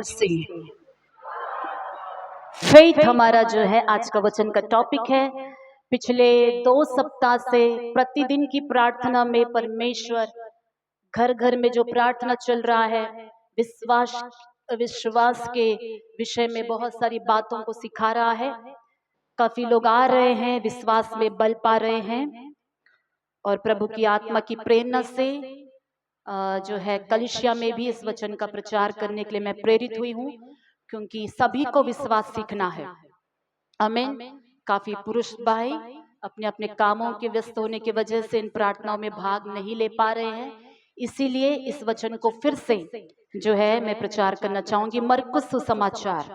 से फेथ हमारा जो है आज का वचन का टॉपिक है। पिछले 2 सप्ताह से प्रतिदिन की प्रार्थना में परमेश्वर घर घर में जो प्रार्थना चल रहा है, विश्वास विश्वास के विषय में बहुत सारी बातों को सिखा रहा है। काफी लोग आ रहे हैं, विश्वास में बल पा रहे हैं और प्रभु की आत्मा की प्रेरणा से जो है कलिसिया में भी इस वचन का प्रचार करने के लिए मैं प्रेरित हुई हूँ, क्योंकि सभी को विश्वास सीखना है। आमीन। काफी पुरुष भाई अपने अपने कामों के व्यस्त होने की वजह से इन प्रार्थनाओं में भाग नहीं ले पा रहे हैं, इसीलिए इस वचन को फिर से जो है मैं प्रचार करना चाहूंगी। मरकुस सुसमाचार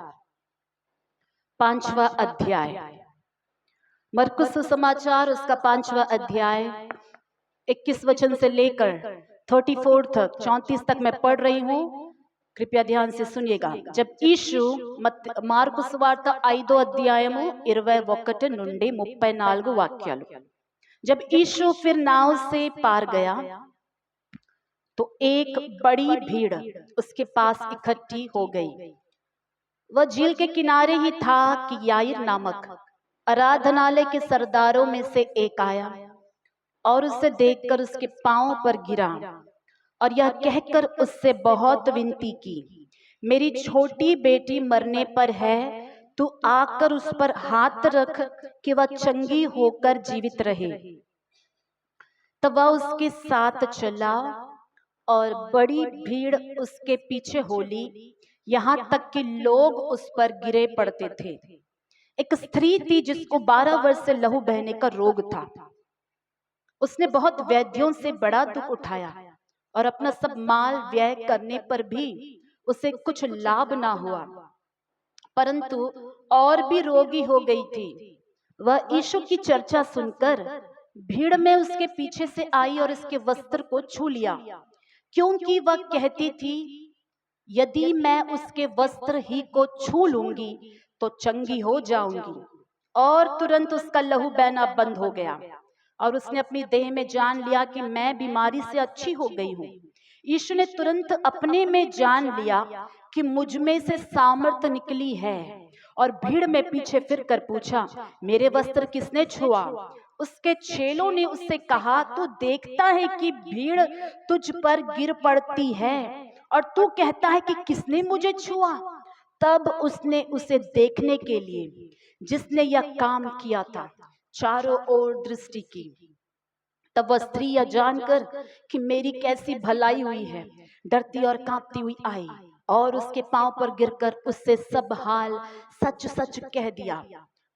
5वां अध्याय, मरकुस सुसमाचार उसका 5वां अध्याय 21 वचन से लेकर 34 तक 34 तक मैं पढ़ रही हूँ। कृपया ध्यान से सुनिएगा। जब यीशु మార్కు సువార్త 5వ అధ్యాయము 21 నుండి 34 వాక్యాలు। जब यीशु फिर नाव से पार गया तो एक बड़ी भीड़ उसके पास इकट्ठी हो गई। वह झील के किनारे ही था कि याईर नामक आराधनालय के सरदारों में से एक आया और उसे देखकर उसके पांव पर गिरा और यह कहकर उससे बहुत विनती की, मेरी छोटी बेटी मरने पर है, तू आकर उस पर हाथ रख कि वह चंगी होकर जीवित रहे। तब वह उसके साथ चला और बड़ी भीड़ उसके पीछे हो ली, यहाँ तक कि लोग उस पर गिरे पड़ते थे। एक स्त्री थी जिसको 12 वर्ष से लहू बहने का रोग था। उसने बहुत वैद्यों से बड़ा दुख उठाया और अपना सब माल व्यय करने पर भी उसे कुछ लाभ ना हुआ, परंतु और भी रोगी हो गई थी। वह यीशु की चर्चा सुनकर भीड़ में उसके पीछे से आई और इसके वस्त्र को छू लिया, क्योंकि वह कहती थी, यदि मैं उसके वस्त्र ही को छू लूंगी तो चंगी हो जाऊंगी। और तुरंत उसका लहू बहना बंद हो गया और उसने अपनी देह में जान लिया कि मैं बीमारी से अच्छी हो गई हूँ। यीशु ने तुरंत अपने में जान लिया कि मुझ में से सामर्थ्य निकली है और भीड़ में पीछे फिर कर पूछा, मेरे वस्त्र किसने छुआ? उसके चेलों ने उससे कहा, तू देखता है कि भीड़ तुझ पर गिर पड़ती है और तू कहता है कि किसने मुझे छुआ? तब उसने उसे देखने के लिए जिसने यह काम किया था चारों ओर दृष्टि की। तब वह स्त्री यह जानकर कि मेरी कैसी भलाई हुई है, डरती और कांपती हुई आई और उसके पांव पर गिरकर उससे सब हाल सच सच कह दिया।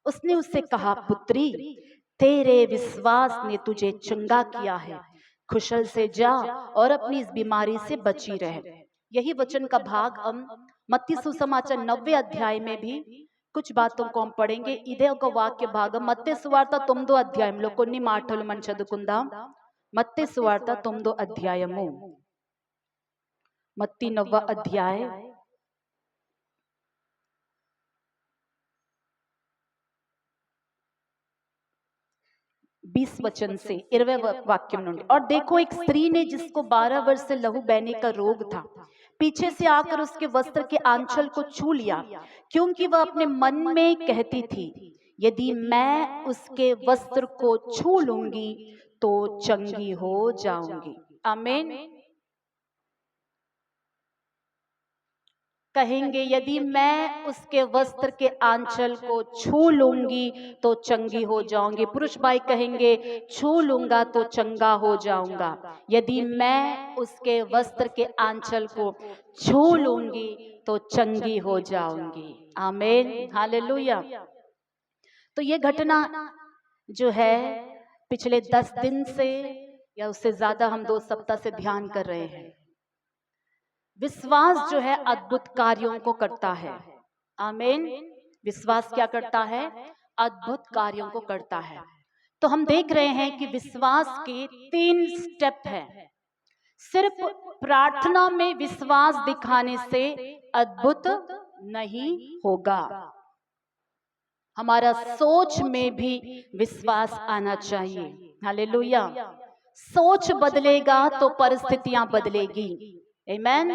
उसने उससे कहा, पुत्री, तेरे विश्वास ने तुझे चंगा किया है, कुशल से जा और अपनी इस बीमारी से बची रहे। यही वचन का भाग हम मत्ती सुसमाचार 9वें अध्याय में भी कुछ बातों को हम पढ़ेंगे। ఇదే ఒక వాక్య భాగం మత్తయి సువార్త 9వ అధ్యాయంలో కొన్ని మాటలు మనం చదువుకుందాం। మత్తయి సువార్త 9వ అధ్యాయము, మత్తయి 9వ అధ్యాయ 20 वचन से 20वें वाक्य నుండి। और देखो, एक स्त्री ने जिसको 12 वर्ष से लहू बहने का रोग था, पीछे से आकर उसके वस्त्र के आंचल को छू लिया, क्योंकि वह अपने मन में कहती थी, यदि मैं उसके वस्त्र को छू लूंगी तो चंगी हो जाऊंगी। आमीन। कहेंगे, यदि मैं उसके वस्त्र के आंचल को छू लूंगी तो चंगी हो जाऊंगी। पुरुष भाई कहेंगे, छू लूंगा तो चंगा हो जाऊंगा। यदि मैं उसके वस्त्र के आंचल को छू लूंगी तो चंगी हो जाऊंगी। आमीन, हालेलुया। तो ये घटना जो है पिछले 10 दिन से या उससे ज्यादा हम 2 सप्ताह से ध्यान कर रहे हैं। विश्वास जो है अद्भुत कार्यों को करता है। आमीन। विश्वास क्या करता है? अद्भुत कार्यों को करता है। तो हम देख रहे हैं कि विश्वास के 3 स्टेप है। सिर्फ प्रार्थना में विश्वास दिखाने से अद्भुत नहीं होगा, हमारा सोच में भी विश्वास आना चाहिए। हालेलुया। सोच बदलेगा तो परिस्थितियां बदलेगी। आमीन।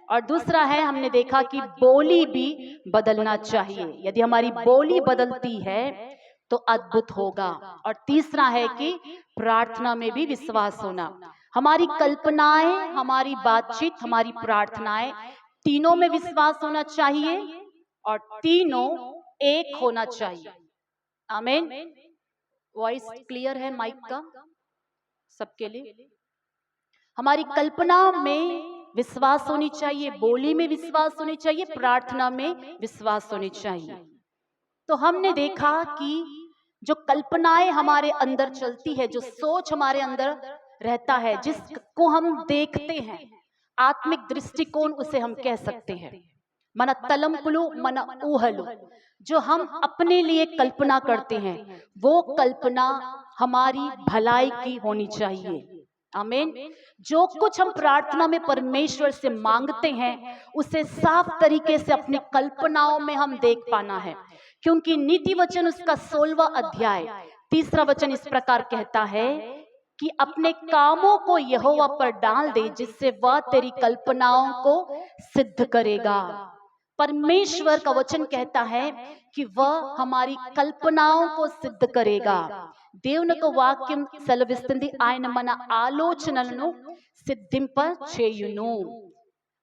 और दूसरा है, हमने देखा कि बोली भी बदलना चाहिए। यदि हमारी बोली बदलती है तो अद्भुत होगा। और तीसरा है कि प्रार्थना में भी विश्वास होना। हमारी कल्पनाएं, हमारी बातचीत, हमारी प्रार्थनाएं, तीनों में विश्वास होना चाहिए और तीनों एक होना चाहिए। आमीन। वॉइस क्लियर है माइक का सबके लिए? हमारी कल्पना में विश्वास होनी चाहिए, बोली में विश्वास होनी चाहिए, प्रार्थना में विश्वास होनी चाहिए। तो हमने देखा कि जो कल्पनाएं हमारे अंदर चलती है, जो सोच हमारे अंदर रहता है, जिसको हम देखते हैं, आत्मिक दृष्टिकोण उसे हम कह सकते हैं। मन तलंपुलु मन ऊहलु, जो हम अपने लिए कल्पना करते हैं वो कल्पना हमारी भलाई की होनी चाहिए। आमीन। जो कुछ हम प्रार्थना में परमेश्वर से मांगते हैं उसे साफ तरीके से अपनी कल्पनाओं में हम देख पाना है, क्योंकि नीति वचन उसका 16वां अध्याय 3रा वचन इस प्रकार कहता है कि अपने कामों को यहोवा पर डाल दे, जिससे वह तेरी कल्पनाओं को सिद्ध करेगा। परमेश्वर का वचन कहता है कि वह हमारी कल्पनाओं को सिद्ध करेगा। దేవునిక వాక్యం సెలవిస్తుంది, ఆయన మన ఆలోచనలను सिद्धिंपచేయును।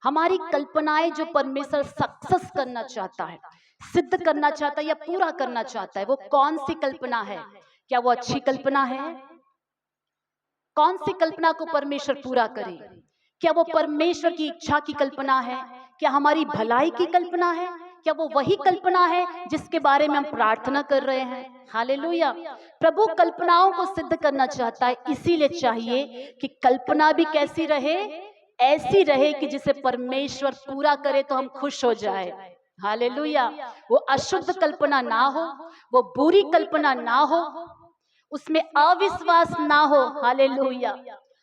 हमारी कल्पनाएं जो परमेश्वर सक्सेस करना चाहता है, सिद्ध करना चाहता है या पूरा करना चाहता है, वो कौन सी कल्पना है? क्या वो अच्छी कल्पना है? कौन सी कल्पना को परमेश्वर पूरा करे? क्या वो परमेश्वर की इच्छा की कल्पना है? क्या हमारी भलाई की कल्पना है? क्या वो वही कल्पना है जिसके बारे में हम प्रार्थना कर रहे हैं? हालेलुया। प्रभु कल्पनाओं को सिद्ध करना चाहता है, इसीलिए चाहिए कि कल्पना भी कैसी रहे? ऐसी रहे कि जिसे परमेश्वर पूरा करे तो हम खुश हो जाए। हालेलुया। वो अशुद्ध कल्पना ना हो, वो बुरी कल्पना ना हो, उसमें अविश्वास ना हो। हालेलुया।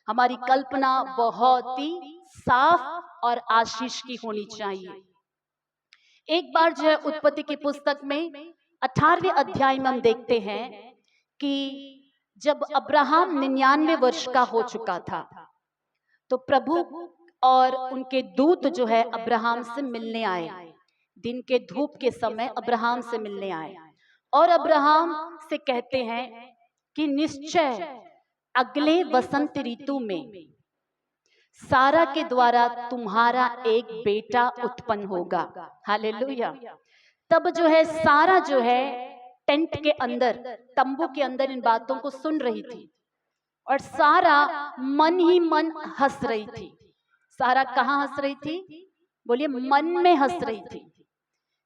हमारी कल्पना बहुत ही साफ और आशीष की होनी चाहिए। एक बार जो है उत्पत्ति की पुस्तक में 18वें अध्याय में हम देखते हैं कि जब अब्राहम 99 वर्ष का हो चुका था तो प्रभु और उनके दूत जो है अब्राहम से मिलने आए। दिन के धूप के समय अब्राहम से मिलने आए और अब्राहम से कहते हैं कि निश्चय अगले वसंत ऋतु में सारा के द्वारा तुम्हारा एक बेटा उत्पन्न होगा। हालेलुया। तब जो है सारा जो है टेंट के अंदर, तंबू के अंदर इन बातों को सुन रही थी और सारा मन ही मन हंस रही थी। सारा कहाँ हंस रही थी? बोलिए, मन में हंस रही थी।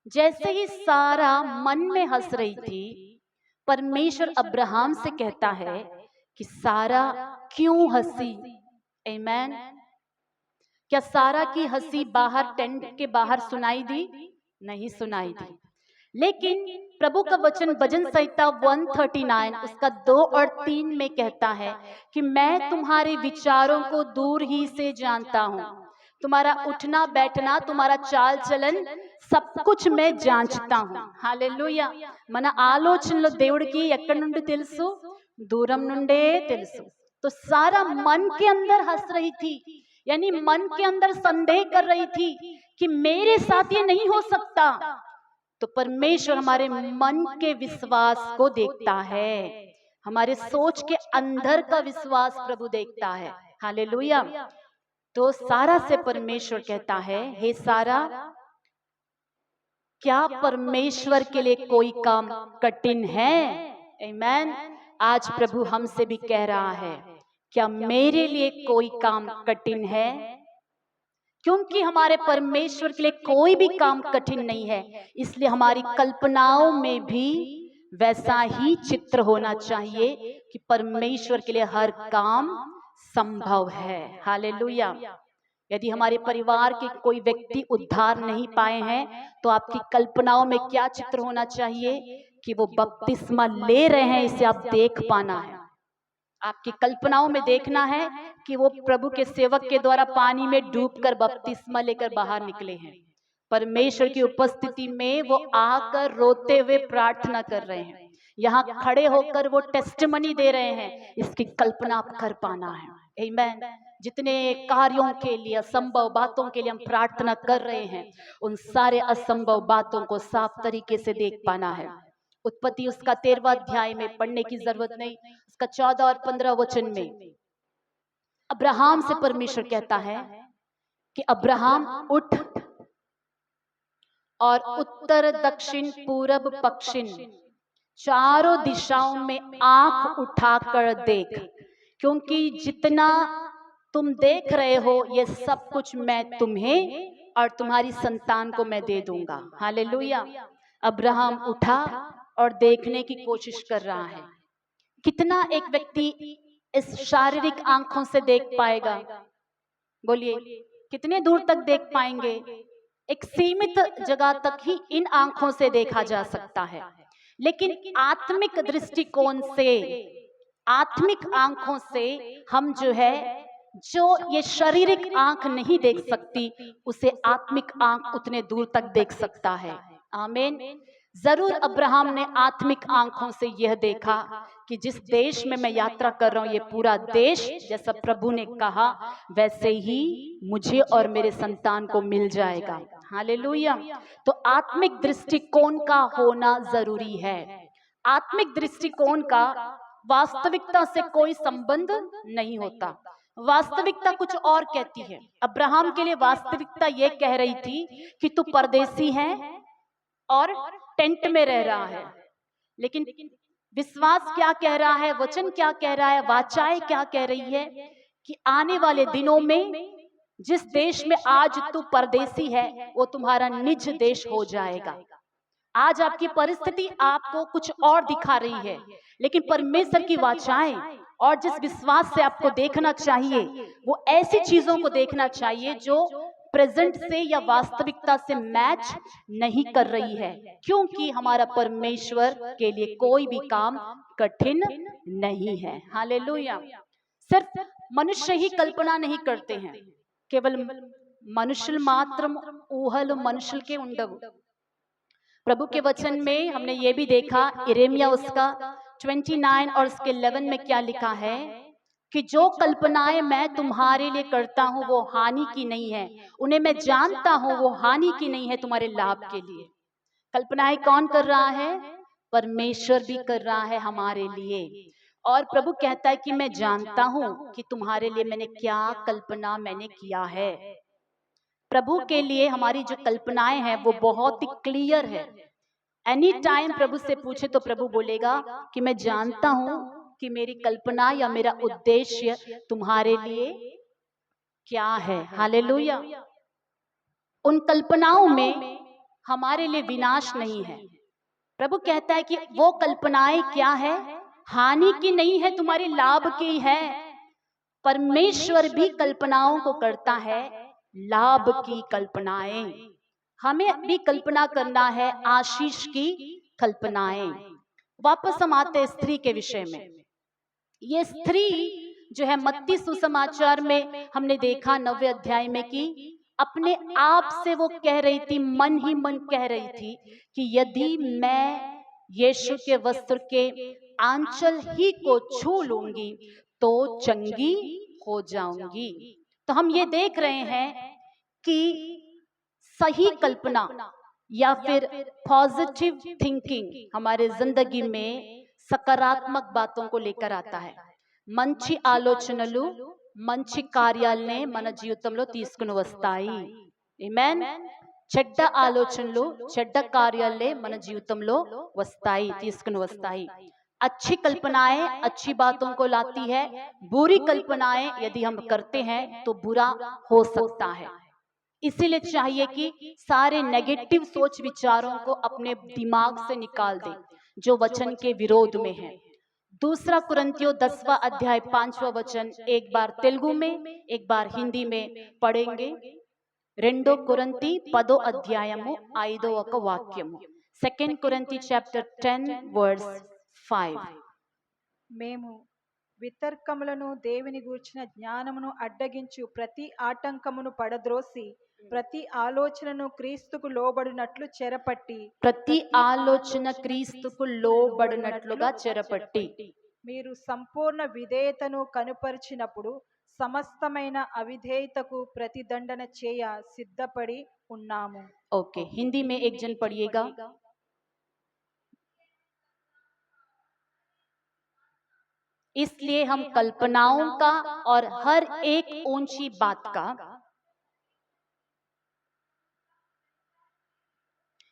जैसे ही सारा मन में हंस रही थी, परमेश्वर अब्राहम से कहता है कि सारा क्यों हंसी? आमीन। क्या सारा की हंसी बाहर टेंट के बाहर सुनाई दी? नहीं सुनाई दी। लेकिन प्रभु का वचन भजन संहिता 139 उसका 2 और 3 में कहता है कि मैं तुम्हारे विचारों को दूर ही से जानता हूँ, तुम्हारा उठना बैठना, तुम्हारा चाल चलन सब कुछ मैं जांचता हूँ। हालेलुया। మన ఆలోచనలు దేవుడికి ఎక్కడి నుండి తెలుసు? दूरम నుండే తెలుసు। तो सारा मन के अंदर हंस रही थी, यानी मन के अंदर संदेह कर रही थी कि मेरे साथ ये नहीं हो सकता। तो परमेश्वर हमारे मन के विश्वास को देखता है, हमारे सोच के अंदर का विश्वास प्रभु देखता है। हालेलुया। तो सारा से परमेश्वर कहता है, हे सारा, क्या परमेश्वर के लिए कोई काम कठिन है? आमीन। आज प्रभु हमसे भी कह रहा है, क्या मेरे लिए कोई काम कठिन है? क्योंकि हमारे परमेश्वर के लिए कोई भी काम कठिन नहीं है, इसलिए हमारी कल्पनाओं में भी वैसा ही चित्र होना चाहिए कि परमेश्वर के लिए हर काम संभव है। हालेलुया। यदि हमारे परिवार के कोई व्यक्ति उद्धार नहीं पाए हैं तो आपकी कल्पनाओं में क्या चित्र होना चाहिए कि वो बपतिस्मा ले रहे हैं, इसे आप देख पाना है। आपकी कल्पनाओं में देखना है कि वो प्रभु के सेवक के द्वारा पानी में डूबकर बपतिस्मा लेकर बाहर निकले हैं। परमेश्वर की उपस्थिति में वो आकर रोते हुए प्रार्थना कर रहे हैं, यहाँ खड़े होकर वो टेस्टिमनी दे रहे हैं। इसकी कल्पना आप कर पाना है। आमीन। जितने कार्यों के लिए, असंभव बातों के लिए हम प्रार्थना कर रहे हैं, उन सारे असंभव बातों को साफ तरीके से देख पाना है। उत्पत्ति उसका 13वां अध्याय में पढ़ने की जरूरत नहीं, उसका 14 और 15 वचन में अब्राहम से परमेश्वर कहता है कि अब्राहम उठ और उत्तर दक्षिण पूरब पश्चिम चारों दिशाओं में आंख उठाकर देख, क्योंकि जितना तुम देख रहे हो ये सब कुछ मैं तुम्हें और तुम्हारी संतान को मैं दे दूंगा। हालेलुया। अब्राहम उठा और देखने की कोशिश कर रहा है। कितना एक व्यक्ति इस शारीरिक आंखों से देख पाएगा? बोलिए, कितने दूर तक देख पाएंगे? एक सीमित जगह तक ही इन आंखों से देखा जा सकता है, लेकिन आत्मिक दृष्टिकोण से, आत्मिक आंखों से हम जो ये शारीरिक आंख नहीं देख सकती, उसे आत्मिक आंख उतने दूर तक देख सकता है। आमीन। जरूर अब्राहम ने आत्मिक आंखों से यह देखा कि जिस देश में मैं यात्रा कर रहा हूं, ये पूरा देश जैसा प्रभु ने कहा वैसे ही मुझे और मेरे संतान को मिल जाएगा। हालेलुया। तो आत्मिक दृष्टिकोण का होना जरूरी है। आत्मिक दृष्टिकोण का वास्तविकता से कोई संबंध नहीं होता। वास्तविकता कुछ और कहती है। अब्राहम के लिए वास्तविकता यह कह रही थी कि तू परदेसी है और टेंट में रह रहा है, लेकिन विश्वास क्या कह रहा है, वचन क्या कह रहा है, वाचाएं क्या कह रही है कि आने वाले दिनों में जिस देश में आज तू परदेसी है वो तुम्हारा निज देश हो जाएगा। आज आपकी परिस्थिति आपको कुछ और दिखा रही है, लेकिन परमेश्वर की वाचाएं और जिस विश्वास से आपको देखना चाहिए वो ऐसी चीजों को देखना चाहिए जो प्रेजेंट से या वास्तविकता से मैच नहीं कर रही है, क्योंकि हमारा परमेश्वर के लिए कोई भी काम कठिन नहीं है। हालेलुया। सिर्फ मनुष्य ही कल्पना नहीं करते हैं, केवल मनुष्य मात्र ऊहल मनुष्य के उंडव। प्रभु के वचन में हमने ये भी देखा, यिर्मयाह उसका 29 और उसके 11 में क्या लिखा है कि जो कल्पनाएं मैं तुम्हारे लिए करता हूं वो हानि की नहीं है, उन्हें मैं जानता हूं वो हानि की नहीं है, तुम्हारे लाभ के लिए। कल्पनाएं कौन कर रहा है? परमेश्वर भी कर रहा है हमारे लिए। और प्रभु कहता है कि मैं जानता हूं कि तुम्हारे लिए मैंने क्या कल्पना मैंने किया है। प्रभु के लिए हमारी जो कल्पनाएं हैं वो बहुत ही क्लियर है। एनी टाइम प्रभु से पूछे तो प्रभु बोलेगा कि मैं जानता हूं कि मेरी कल्पना या मेरा उद्देश्य तुम्हारे लिए क्या है। हालेलुया। उन कल्पनाओं में हमारे लिए विनाश नहीं है। प्रभु कहता है कि वो कल्पनाएं क्या है? हानि की नहीं है, तुम्हारे लाभ की है। परमेश्वर भी कल्पनाओं को करता है, लाभ की कल्पनाएं। हमें भी कल्पना करना है आशीष की कल्पनाएं। वापस हम आते हैं स्त्री के विषय में। ये स्त्री जो है मत्ती सुसमाचार में हमने देखा 9वें अध्याय में कि अपने आप से वो कह रही थी, मन ही मन कह रही थी कि यदि मैं यीशु के वस्त्र के आंचल ही को छू लूंगी तो चंगी हो जाऊंगी। तो हम ये देख रहे हैं कि सही कल्पना या फिर पॉजिटिव थिंकिंग हमारे जिंदगी में सकारात्मक बातों को लेकर आता है। మంచి ఆలోచనలు మంచి కార్యాలనే మన జీవితంలో తీసుకుని వస్తాయి। ఆమేన్। చెడ్డ ఆలోచనలు చెడ్డ కార్యాలనే మన జీవితంలో వస్తాయి, తీసుకుని వస్తాయి। अच्छी कल्पनाएं अच्छी बातों को लाती है, बुरी कल्पनाएं यदि हम करते हैं तो बुरा हो सकता है। इसीलिए चाहिए कि सारे नेगेटिव सोच विचारों को अपने दिमाग से निकाल दें जो वचन के विरोध में है। दूसरा कुरिन्थियों 10वां अध्याय 5वां वचन एक बार तेलुगु में एक बार हिंदी में पढ़ेंगे। 2 कुरिन्थी 10వ అధ్యాయము 5వ వాక్యము। 2 Corinthians chapter 10 verse 5। మేము వితర్కములను దేవుని గూర్చిన జ్ఞానమును అడ్డగించు ప్రతి ఆటంకమును పడద్రోసి ప్రతి ఆలోచనను క్రీస్తుకు లోబడినట్లు చెరపట్టి, ప్రతి ఆలోచన క్రీస్తుకు లోబడినట్లుగా చెరపట్టి, మీరు సంపూర్ణ విధేయతను కనుపరిచినప్పుడు సమస్తమైన అవిధేయతకు ప్రతిదండన చేయ సిద్ధపడి ఉన్నాము. ओके, हिंदी में एक जन पढ़िएगा. इसलिए हम कल्पनाओं का और हर एक ऊंची बात का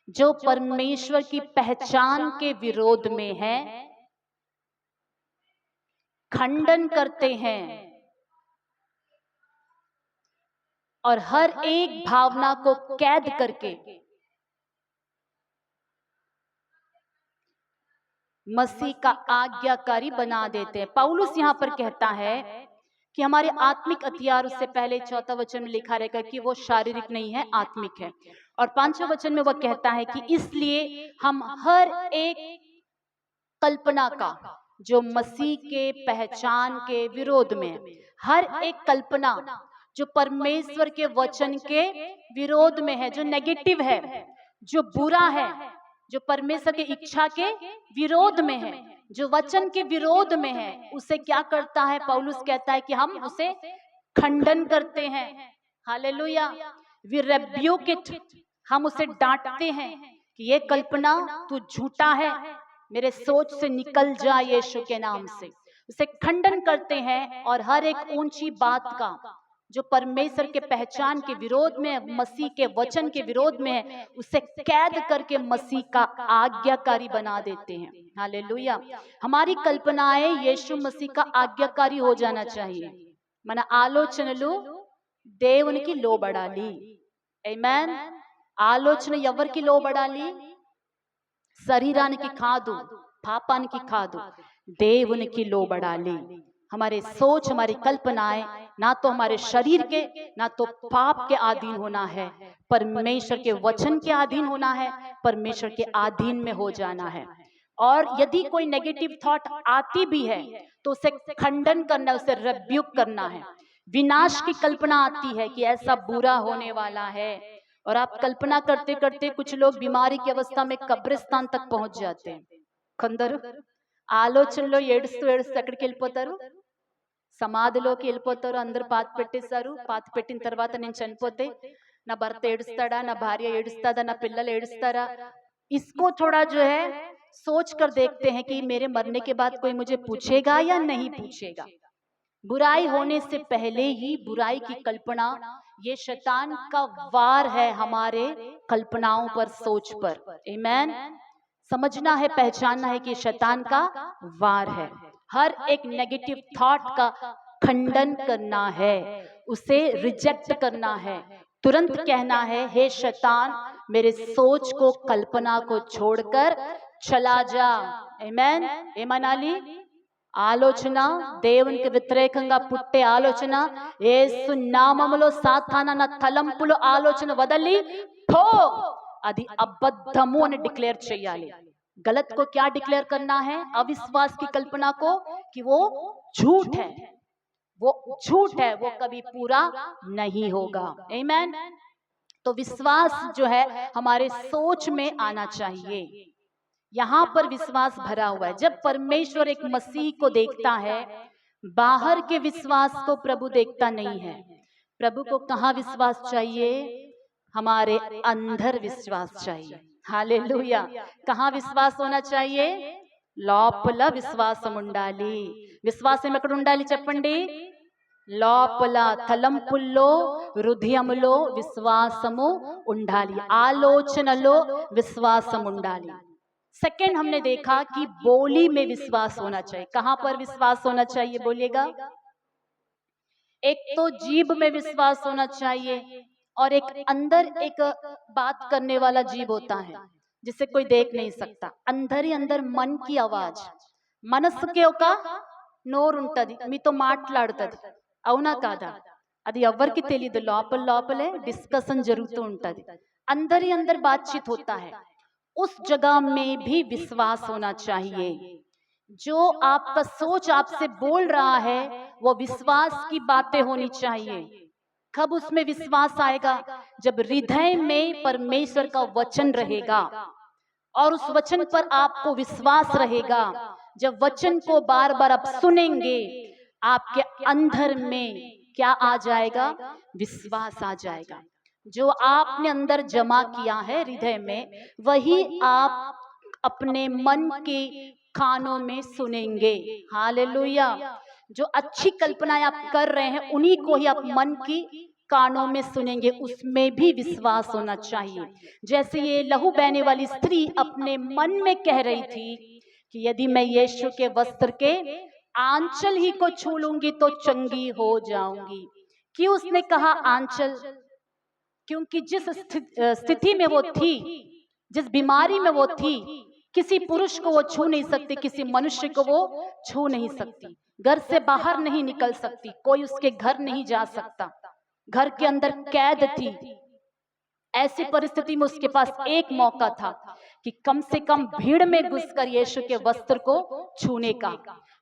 जो परमेश्वर की पहचान के विरोध में है खंडन करते हैं और हर एक भावना को कैद करके मसीह का आज्ञाकारी बना देते हैं. पौलुस यहां पर कहता है कि हमारे आत्मिक हथियार, उससे पहले 4 वचन में लिखा रहेगा कि वो शारीरिक नहीं है, आत्मिक है. और 5वें वचन में वह कहता है कि इसलिए हम हर एक कल्पना का जो मसीह के पहचान के विरोध में है, हर एक कल्पना जो परमेश्वर के वचन के विरोध में है, जो नेगेटिव है, जो बुरा है, जो परमेश्वर की इच्छा के विरोध में है, जो वचन के विरोध में है, उसे क्या करता है? पौलुस कहता है कि हम उसे खंडन करते हैं. हालेलुया. We rebuke it. हम उसे डांटते हैं कि ये कल्पना तू झूठा है, मेरे सोच से निकल जा यीशु के नाम से. उसे खंडन करते हैं और हर एक ऊंची बात का जो परमेश्वर के पहचान के विरोध में, मसीह के वचन के विरोध में है, उसे कैद करके मसीह का आज्ञाकारी बना देते हैं. हालेलुया. हमारी कल्पनाएं यीशु मसीह का आज्ञाकारी हो जाना चाहिए. మన ఆలోచనలు దేవునికి లోబడాలి. ఆమేన్. ఆలోచన ఎవరికి లోబడాలి? శరీరానికి కాదు, పాపానికి కాదు, దేవునికి లోబడాలి. हमारे सोच, हमारी कल्पनाएं ना तो हमारे शरीर के, ना तो पाप के अधीन होना है, परमेश्वर के वचन के अधीन होना है, परमेश्वर के अधीन में हो जाना है. और यदि कोई नेगेटिव थॉट आती भी है तो उसे खंडन करना, उसे रिब्यूक करना है. विनाश की कल्पना आती है कि ऐसा बुरा होने वाला है, और आप कल्पना करते करते कुछ लोग बीमारी की अवस्था में कब्रिस्तान तक पहुंच जाते हैं. కొందరు ఆలోచనలో ఏడుస్తూ ఏడుస్తూ ఎక్కడికి వెళ్ళిపోతారు? సమాధిలోకి వెళ్ళిపోతారు. అందరూ పాతి పెట్టేశారు. పాతి పెట్టిన తర్వాత నేను చనిపోతే నా భర్త ఏడుస్తాడా, నా భార్య ఏడుస్తాదా, నా పిల్లలు ఏడుస్తారా? इसको थोड़ा जो है सोच कर देखते हैं कि मेरे मरने के बाद कोई मुझे पूछेगा या नहीं पूछेगा. बुराई होने से पहले ही बुराई की कल्पना, ये शैतान का वार है हमारे कल्पनाओं पर, सोच पर. आमीन. समझना है, पहचानना है कि शैतान का वार है. हर एक नेगेटिव थॉट का खंडन करना है, उसे रिजेक्ट करना है, तुरंत कहना है, हे शैतान मेरे सोच को, कल्पना को छोड़कर चला जा. ఆమేన్. ఏమనాలి? ఆలోచన దేవునికి వ్యతిరేకంగా పుట్టే ఆలోచన యేసు నామములో సాతానా నా తలంపులు ఆలోచన వదలి పో, అది అబద్ధము అని డిక్లేర్ చేయాలి. गलत को क्या डिक्लेयर करना है? अविश्वास की कल्पना को कि वो झूठ है, वो झूठ है, वो कभी पूरा नहीं होगा. आमीन. तो विश्वास जो है हमारे सोच में आना चाहिए. यहां पर विश्वास भरा हुआ है. जब परमेश्वर एक मसीह को देखता है, बाहर के विश्वास को प्रभु देखता नहीं है. प्रभु को कहां विश्वास चाहिए? हमारे अंदर विश्वास चाहिए. हालेलुया. कहां विश्वास होना चाहिए? లోపల విశ్వాసం ఉండాలి. విశ్వాసం ఎక్కడ ఉండాలి చెప్పండి? లోపల తలంపుల్లో, హృదయములో విశ్వాసము ఉండాలి, ఆలోచనలో విశ్వాసం ఉండాలి. सेकंड हमने देखा कि बोली में विश्वास होना चाहिए. कहां पर विश्वास होना चाहिए बोलिएगा? एक तो जीभ में विश्वास होना चाहिए, और एक अंदर एक बात करने वाला जीभ होता है जिसे कोई देख नहीं सकता. अंदर ही अंदर मन की आवाज, మనసుకి ఒక నోరు ఉంటది, మీతో మాట్లాడుతుంది. అవునా కాదా? అది ఎవరికి తెలియదు, లోపల లోపలే డిస్కషన్ జరుగుతూ ఉంటది. अंदर ही अंदर बातचीत होता है. उस जगह में भी विश्वास होना चाहिए. जो आपका सोच आपसे बोल रहा है वो विश्वास की बातें होनी चाहिए. कब उसमें विश्वास आएगा? जब हृदय में परमेश्वर का वचन रहेगा और उस वचन पर आपको विश्वास रहेगा. जब वचन को बार बार आप सुनेंगे, आपके अंदर में क्या आ जाएगा? विश्वास आ जाएगा। जो आपने अंदर जमा किया है हृदय में, वही आप अपने मन के कानों में सुनेंगे। हालेलुया। जो अच्छी कल्पनाएं आप कर रहे हैं, उन्हीं को ही आप मन की कानों में सुनेंगे। उसमें भी विश्वास होना चाहिए। जैसे ये लहू बहने वाली स्त्री अपने मन में कह रही थी कि यदि मैं यीशु के वस्त्र के आंचल ही को छू लूंगी तो चंगी हो जाऊंगी। क्यों उसने कहा आंचल? क्योंकि जिस स्थिति में वो थी, जिस बीमारी में वो थी, किसी पुरुष को वो छू नहीं सकती, किसी मनुष्य को वो छू नहीं सकती, घर से बाहर नहीं निकल सकती, कोई उसके घर नहीं जा सकता, घर के अंदर कैद थी। ऐसी परिस्थिति में उसके पास एक मौका था कि कम से कम भीड़ में घुसकर यीशु के वस्त्र को छूने का,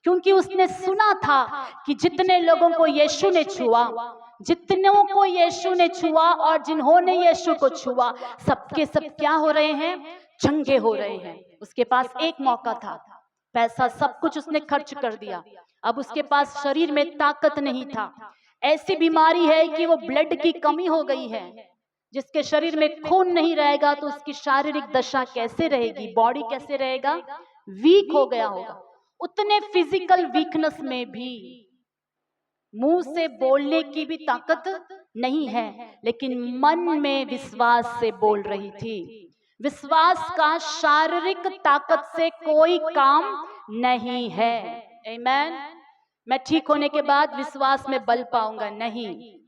क्योंकि उसने सुना था कि जितने लोगों को यीशु ने छुआ, जितनों को यीशु ने छुआ और जिन्होंने यीशु को छुआ, सबके सब क्या हो रहे हैं? चंगे हो रहे हैं। उसके पास एक मौका था, पैसा सब कुछ उसने खर्च कर दिया, अब उसके पास शरीर में ताकत नहीं था। ऐसी बीमारी है कि वो ब्लड की कमी हो गई है। जिसके शरीर में खून नहीं रहेगा तो उसकी शारीरिक दशा कैसे रहेगी, बॉडी कैसे रहेगा? वीक हो गया होगा। उतने फिजिकल वीकनेस में भी मुंह से बोलने की भी ताकत नहीं है, लेकिन मन में विश्वास से बोल रही थी। विश्वास का शारीरिक ताकत से कोई काम नहीं है। आमीन। मैं ठीक होने के बाद विश्वास में बल पाऊंगा? नहीं।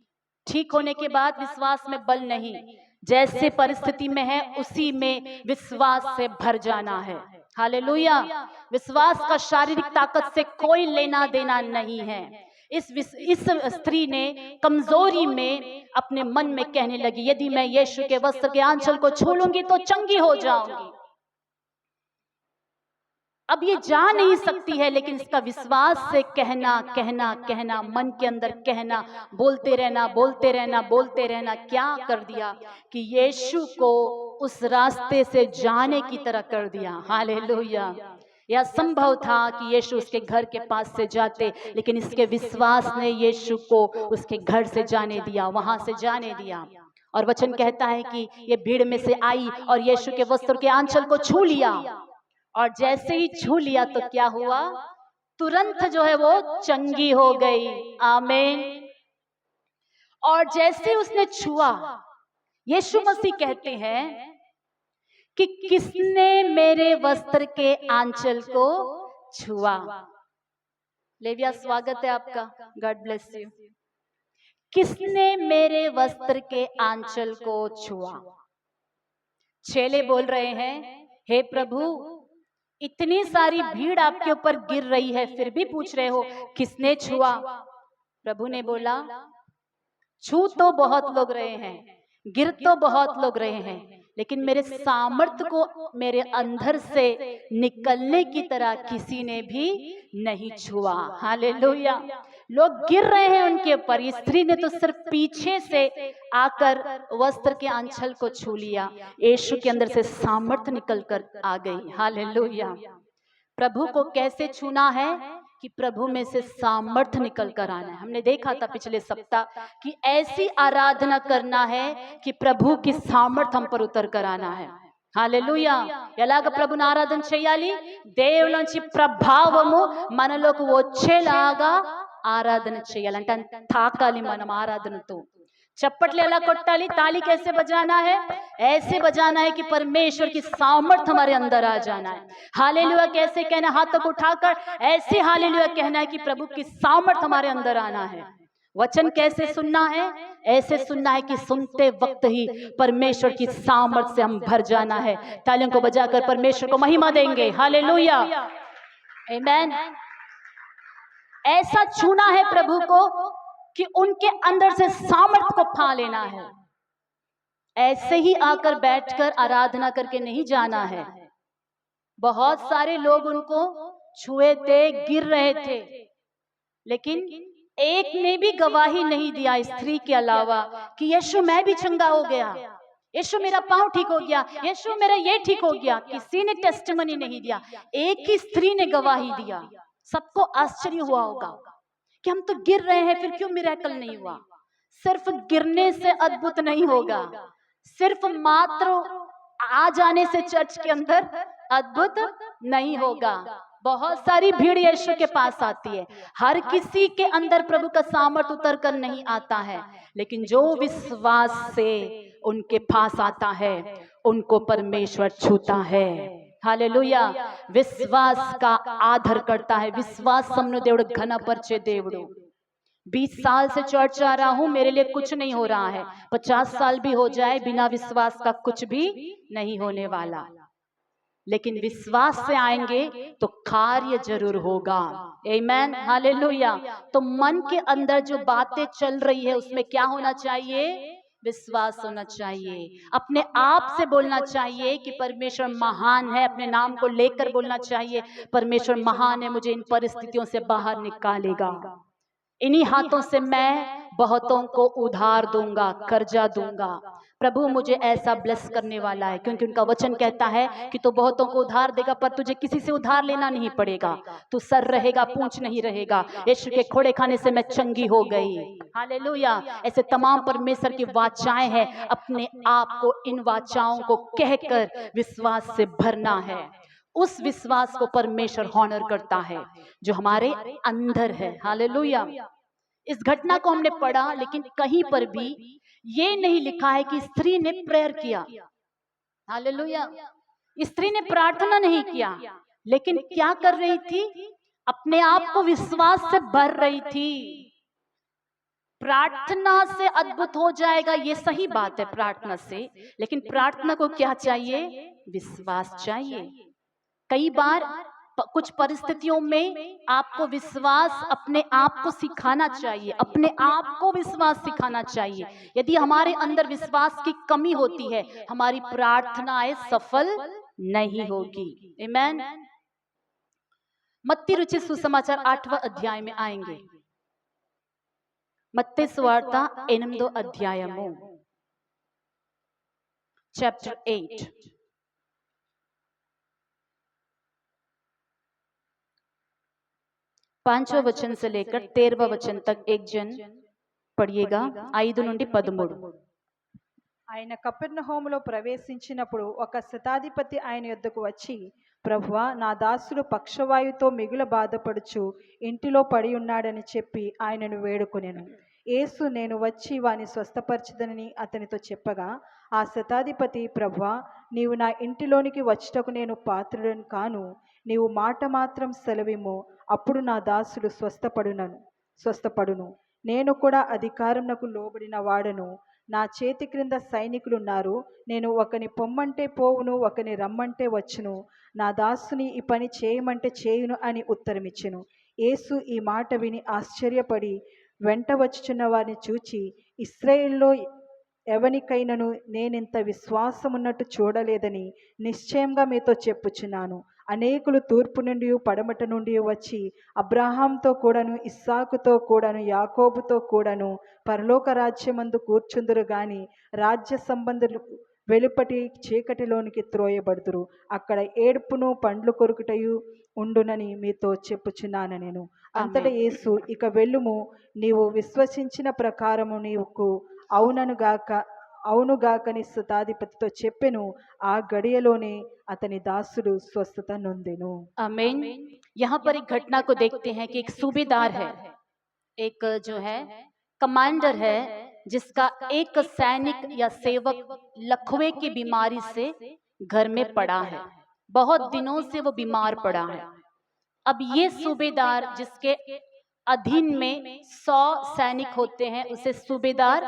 ठीक होने के बाद विश्वास में बल नहीं। जैसे परिस्थिति में है उसी में विश्वास से भर जाना है। हालेलुया। विश्वास का शारीरिक ताकत से कोई लेना देना नहीं है। इस स्त्री ने कमजोरी में अपने मन में कहने लगी, यदि मैं यीशु के वस्त्र के आंचल को छू लूंगी तो चंगी हो जाऊंगी। अब ये जा नहीं सकती है, लेकिन इसका विश्वास से कहना कहना कहना, मन के अंदर कहना, बोलते रहना बोलते रहना बोलते रहना, क्या कर दिया कि यीशु को उस रास्ते से जाने की तरह कर दिया। हालेलुया। यह संभव था कि यीशु उसके घर के पास से जाते, लेकिन इसके विश्वास ने यीशु को उसके घर से जाने दिया, वहां से जाने दिया। और वचन कहता है कि ये भीड़ में से आई और यीशु के वस्त्र के आंचल को छू लिया, और जैसे ही छू लिया तो क्या हुआ? तुरंत जो है वो चंगी हो गई। आमीन। और जैसे ही उसने छुआ, यीशु मसीह कहते हैं कि किसने मेरे वस्त्र के आंचल को छुआ? लेविया, स्वागत है आपका, गॉड ब्लेस यू। किसने मेरे वस्त्र के आंचल को छुआ? चेले बोल रहे हैं, हे प्रभु, इतनी सारी भीड़ आपके ऊपर गिर रही है, फिर भी पूछ रहे हो किसने छुआ? प्रभु ने बोला, छू तो बहुत लोग रहे हैं, गिर तो बहुत लोग रहे हैं, लेकिन मेरे सामर्थ्य को मेरे अंदर से निकलने की तरह किसी ने भी नहीं छुआ। हालेलुया। लोग गिर रहे हैं उनके ऊपर, इस स्त्री ने तो सिर्फ पीछे से आकर वस्त्र के आंचल को छू लिया, यीशु के अंदर से सामर्थ्य निकल कर आ गई। हालेलुया। प्रभु को कैसे छूना है? कि प्रभु में से सामर्थ्य निकल कर आना है। हमने देखा था पिछले सप्ताह कि ऐसी आराधना करना है कि प्रभु की सामर्थ्य हम पर उतर कर आना है। हालेलुया. ఎలాగ ప్రభుని ఆరాధన చేయాలి? దేవులోంచి ప్రభావము మనలోకి వచ్చేలాగా ఆరాధన చేయాలి. అంటే తాకాలి మనం ఆరాధనతో. चप्पट ఎలా కొట్టాలి? ताली कैसे बजाना है? ऐसे बजाना है कि परमेश्वर की सामर्थ हमारे अंदर आ जाना है. हालेलुया कैसे कहना? हाथों को उठाकर ऐसे हालेलुया कहना है कि प्रभु की सामर्थ हमारे अंदर आना है. वचन कैसे सुनना है? ऐसे सुनना है कि सुनते वक्त ही परमेश्वर की सामर्थ से हम भर जाना है. तालियों को बजाकर परमेश्वर को महिमा देंगे. हालेलुया, आमीन. ऐसा छूना है प्रभु को कि उनके अंदर से सामर्थ को पा लेना है. ऐसे ही आकर बैठकर आराधना करके नहीं जाना है. बहुत सारे लोग उनको छुए थे, गिर रहे थे, लेकिन एक ने भी गवाही नहीं दिया स्त्री के अलावा कि यीशु मैं भी चंगा हो गया, यीशु मेरा पांव ठीक हो गया, यीशु मेरा ये ठीक हो गया. किसी ने टेस्टिमनी नहीं दिया, एक ही स्त्री ने गवाही दिया. सबको आश्चर्य हुआ होगा कि हम तो गिर रहे हैं, फिर क्यों मिरेकल नहीं हुआ? सिर्फ गिरने से अद्भुत नहीं होगा, सिर्फ मात्र आ जाने से चर्च के अंदर अद्भुत नहीं होगा। बहुत सारी भीड़ यीशु के पास आती है, हर किसी के अंदर प्रभु का सामर्थ्य उतर कर नहीं आता है, लेकिन जो विश्वास से उनके पास आता है उनको परमेश्वर छूता है। हालेलुया। विश्वास का आदर करता है। विश्वास हमने देवड़ घना परचे देवड़ो। 20 साल से चर्च आ रहा हूं, मेरे लिए कुछ नहीं हो रहा है। 50 साल भी हो जाए, बिना विश्वास का कुछ भी नहीं होने वाला। लेकिन विश्वास से आएंगे तो कार्य जरूर होगा। आमेन, हालेलुया। तो मन के अंदर जो बातें चल रही है उसमें क्या होना चाहिए? विश्वास होना चाहिए। अपने आप से बोलना चाहिए कि परमेश्वर महान है। अपने नाम को लेकर बोलना चाहिए, परमेश्वर महान है, मुझे इन परिस्थितियों से बाहर निकालेगा। इन्हीं हाथों से मैं बहुतों को उधार दूंगा, कर्जा दूंगा। प्रभु मुझे ऐसा ब्लेस करने वाला है, क्योंकि उनका वचन कहता है कि तू बहुतों को उधार देगा, पर तुझे किसी से उधार लेना नहीं पड़ेगा। तू सर रहेगा, पूंछ नहीं रहेगा। यीशु के खोड़े खाने से मैं चंगी हो गई। हालेलुया। ऐसे तमाम परमेश्वर की वाचाएं हैं, अपने आप को इन वाचाओं को कहकर विश्वास से भरना है। उस विश्वास को परमेश्वर हॉनर करता है जो हमारे अंदर है। हालेलुया। इस घटना को हमने पढ़ा, लेकिन कहीं पर भी ये नहीं लिखा है कि स्त्री ने प्रेयर किया। हालेलुया। स्त्री ने प्रार्थना नहीं किया, लेकिन क्या कर रही थी? अपने आप को विश्वास से भर रही थी। प्रार्थना से अद्भुत हो जाएगा, ये सही बात है, प्रार्थना से, लेकिन प्रार्थना को क्या चाहिए? विश्वास चाहिए। कई बार कुछ परिस्थितियों में आपको विश्वास अपने आप को सिखाना चाहिए, अपने आप को विश्वास सिखाना चाहिए। यदि हमारे अंदर विश्वास की कमी होती है, हमारी प्रार्थनाएं सफल नहीं होगी। आमेन। मत्ती रुचि सुसमाचार 8वां अध्याय में आएंगे। मत्ती सुवार्ता 8వ అధ్యాయము, चैप्टर 8। पांचवा वचन से लेकर 13वां वचन तक एक जन पढ़िएगा। 5 నుండి 13। ఆయన కపెర్నహూములో ప్రవేశించినప్పుడు ఒక శతాధిపతి ఆయన యొద్దకు వచ్చి, ప్రభువా, నా దాసుడు పక్షవాయుతో మిగుల బాధపడుచు ఇంటిలో పడి ఉన్నాడని చెప్పి ఆయనను వేడుకొనెను. యేసు, నేను వచ్చి వాని స్వస్థపరచదనని అతనితో చెప్పగా, ఆ శతాధిపతి, ప్రభువా, నీవు నా ఇంటిలోనికి వచ్చుటకు నేను పాత్రుడను కాను. నీవు మాట మాత్రం సెలవిమ్ము, అప్పుడు నా దాసుడు స్వస్థపడును. నేను కూడా అధికారమునకు లోబడిన వాడను. నా చేతి క్రింద సైనికులున్నారు. నేను ఒకని పొమ్మంటే పోవును, ఒకని రమ్మంటే వచ్చును. నా దాసుని ఈ పని చేయమంటే చేయును అని ఉత్తరమిచ్చెను. యేసు ఈ మాట విని ఆశ్చర్యపడి వెంట వచ్చుచున్న వారిని చూచి, ఇశ్రాయేలులో ఎవనికైనను నేనింత విశ్వాసమున్నట్టు చూడలేదని నిశ్చయంగా మీతో చెప్పుచున్నాను. అనేకులు తూర్పు నుండి పడమట నుండి వచ్చి అబ్రహాంతో కూడాను, ఇస్సాకుతో కూడాను, యాకోబుతో కూడాను పరలోక రాజ్యమందు కూర్చుందురు గాని రాజ్య సంబంధులు వెలుపటి చీకటిలోనికి త్రోయబడుదురు. అక్కడ ఏడుపును పండ్లు కొరుకుటయు ఉండునని మీతో చెప్పుచున్నాను నేను. అంతటా యేసు, ఇక వెళ్ళుము, నీవు విశ్వసించిన ప్రకారము నీవుకు అవునుగాకని శతాధిపతితో చెప్పెను. ఆ గడియలోనే అతని దాసుడు స్వస్థత నొందెను. आमीन। यहाँ पर एक घटना को देखते हैं कि एक सूबेदार है, एक जो है कमांडर है, जिसका एक सैनिक या सेवक लकवे की बीमारी से घर में पड़ा है। बहुत दिनों से वो बीमार पड़ा है। अब ये सूबेदार, जिसके अधीन में 100 सैनिक होते हैं, उसे सूबेदार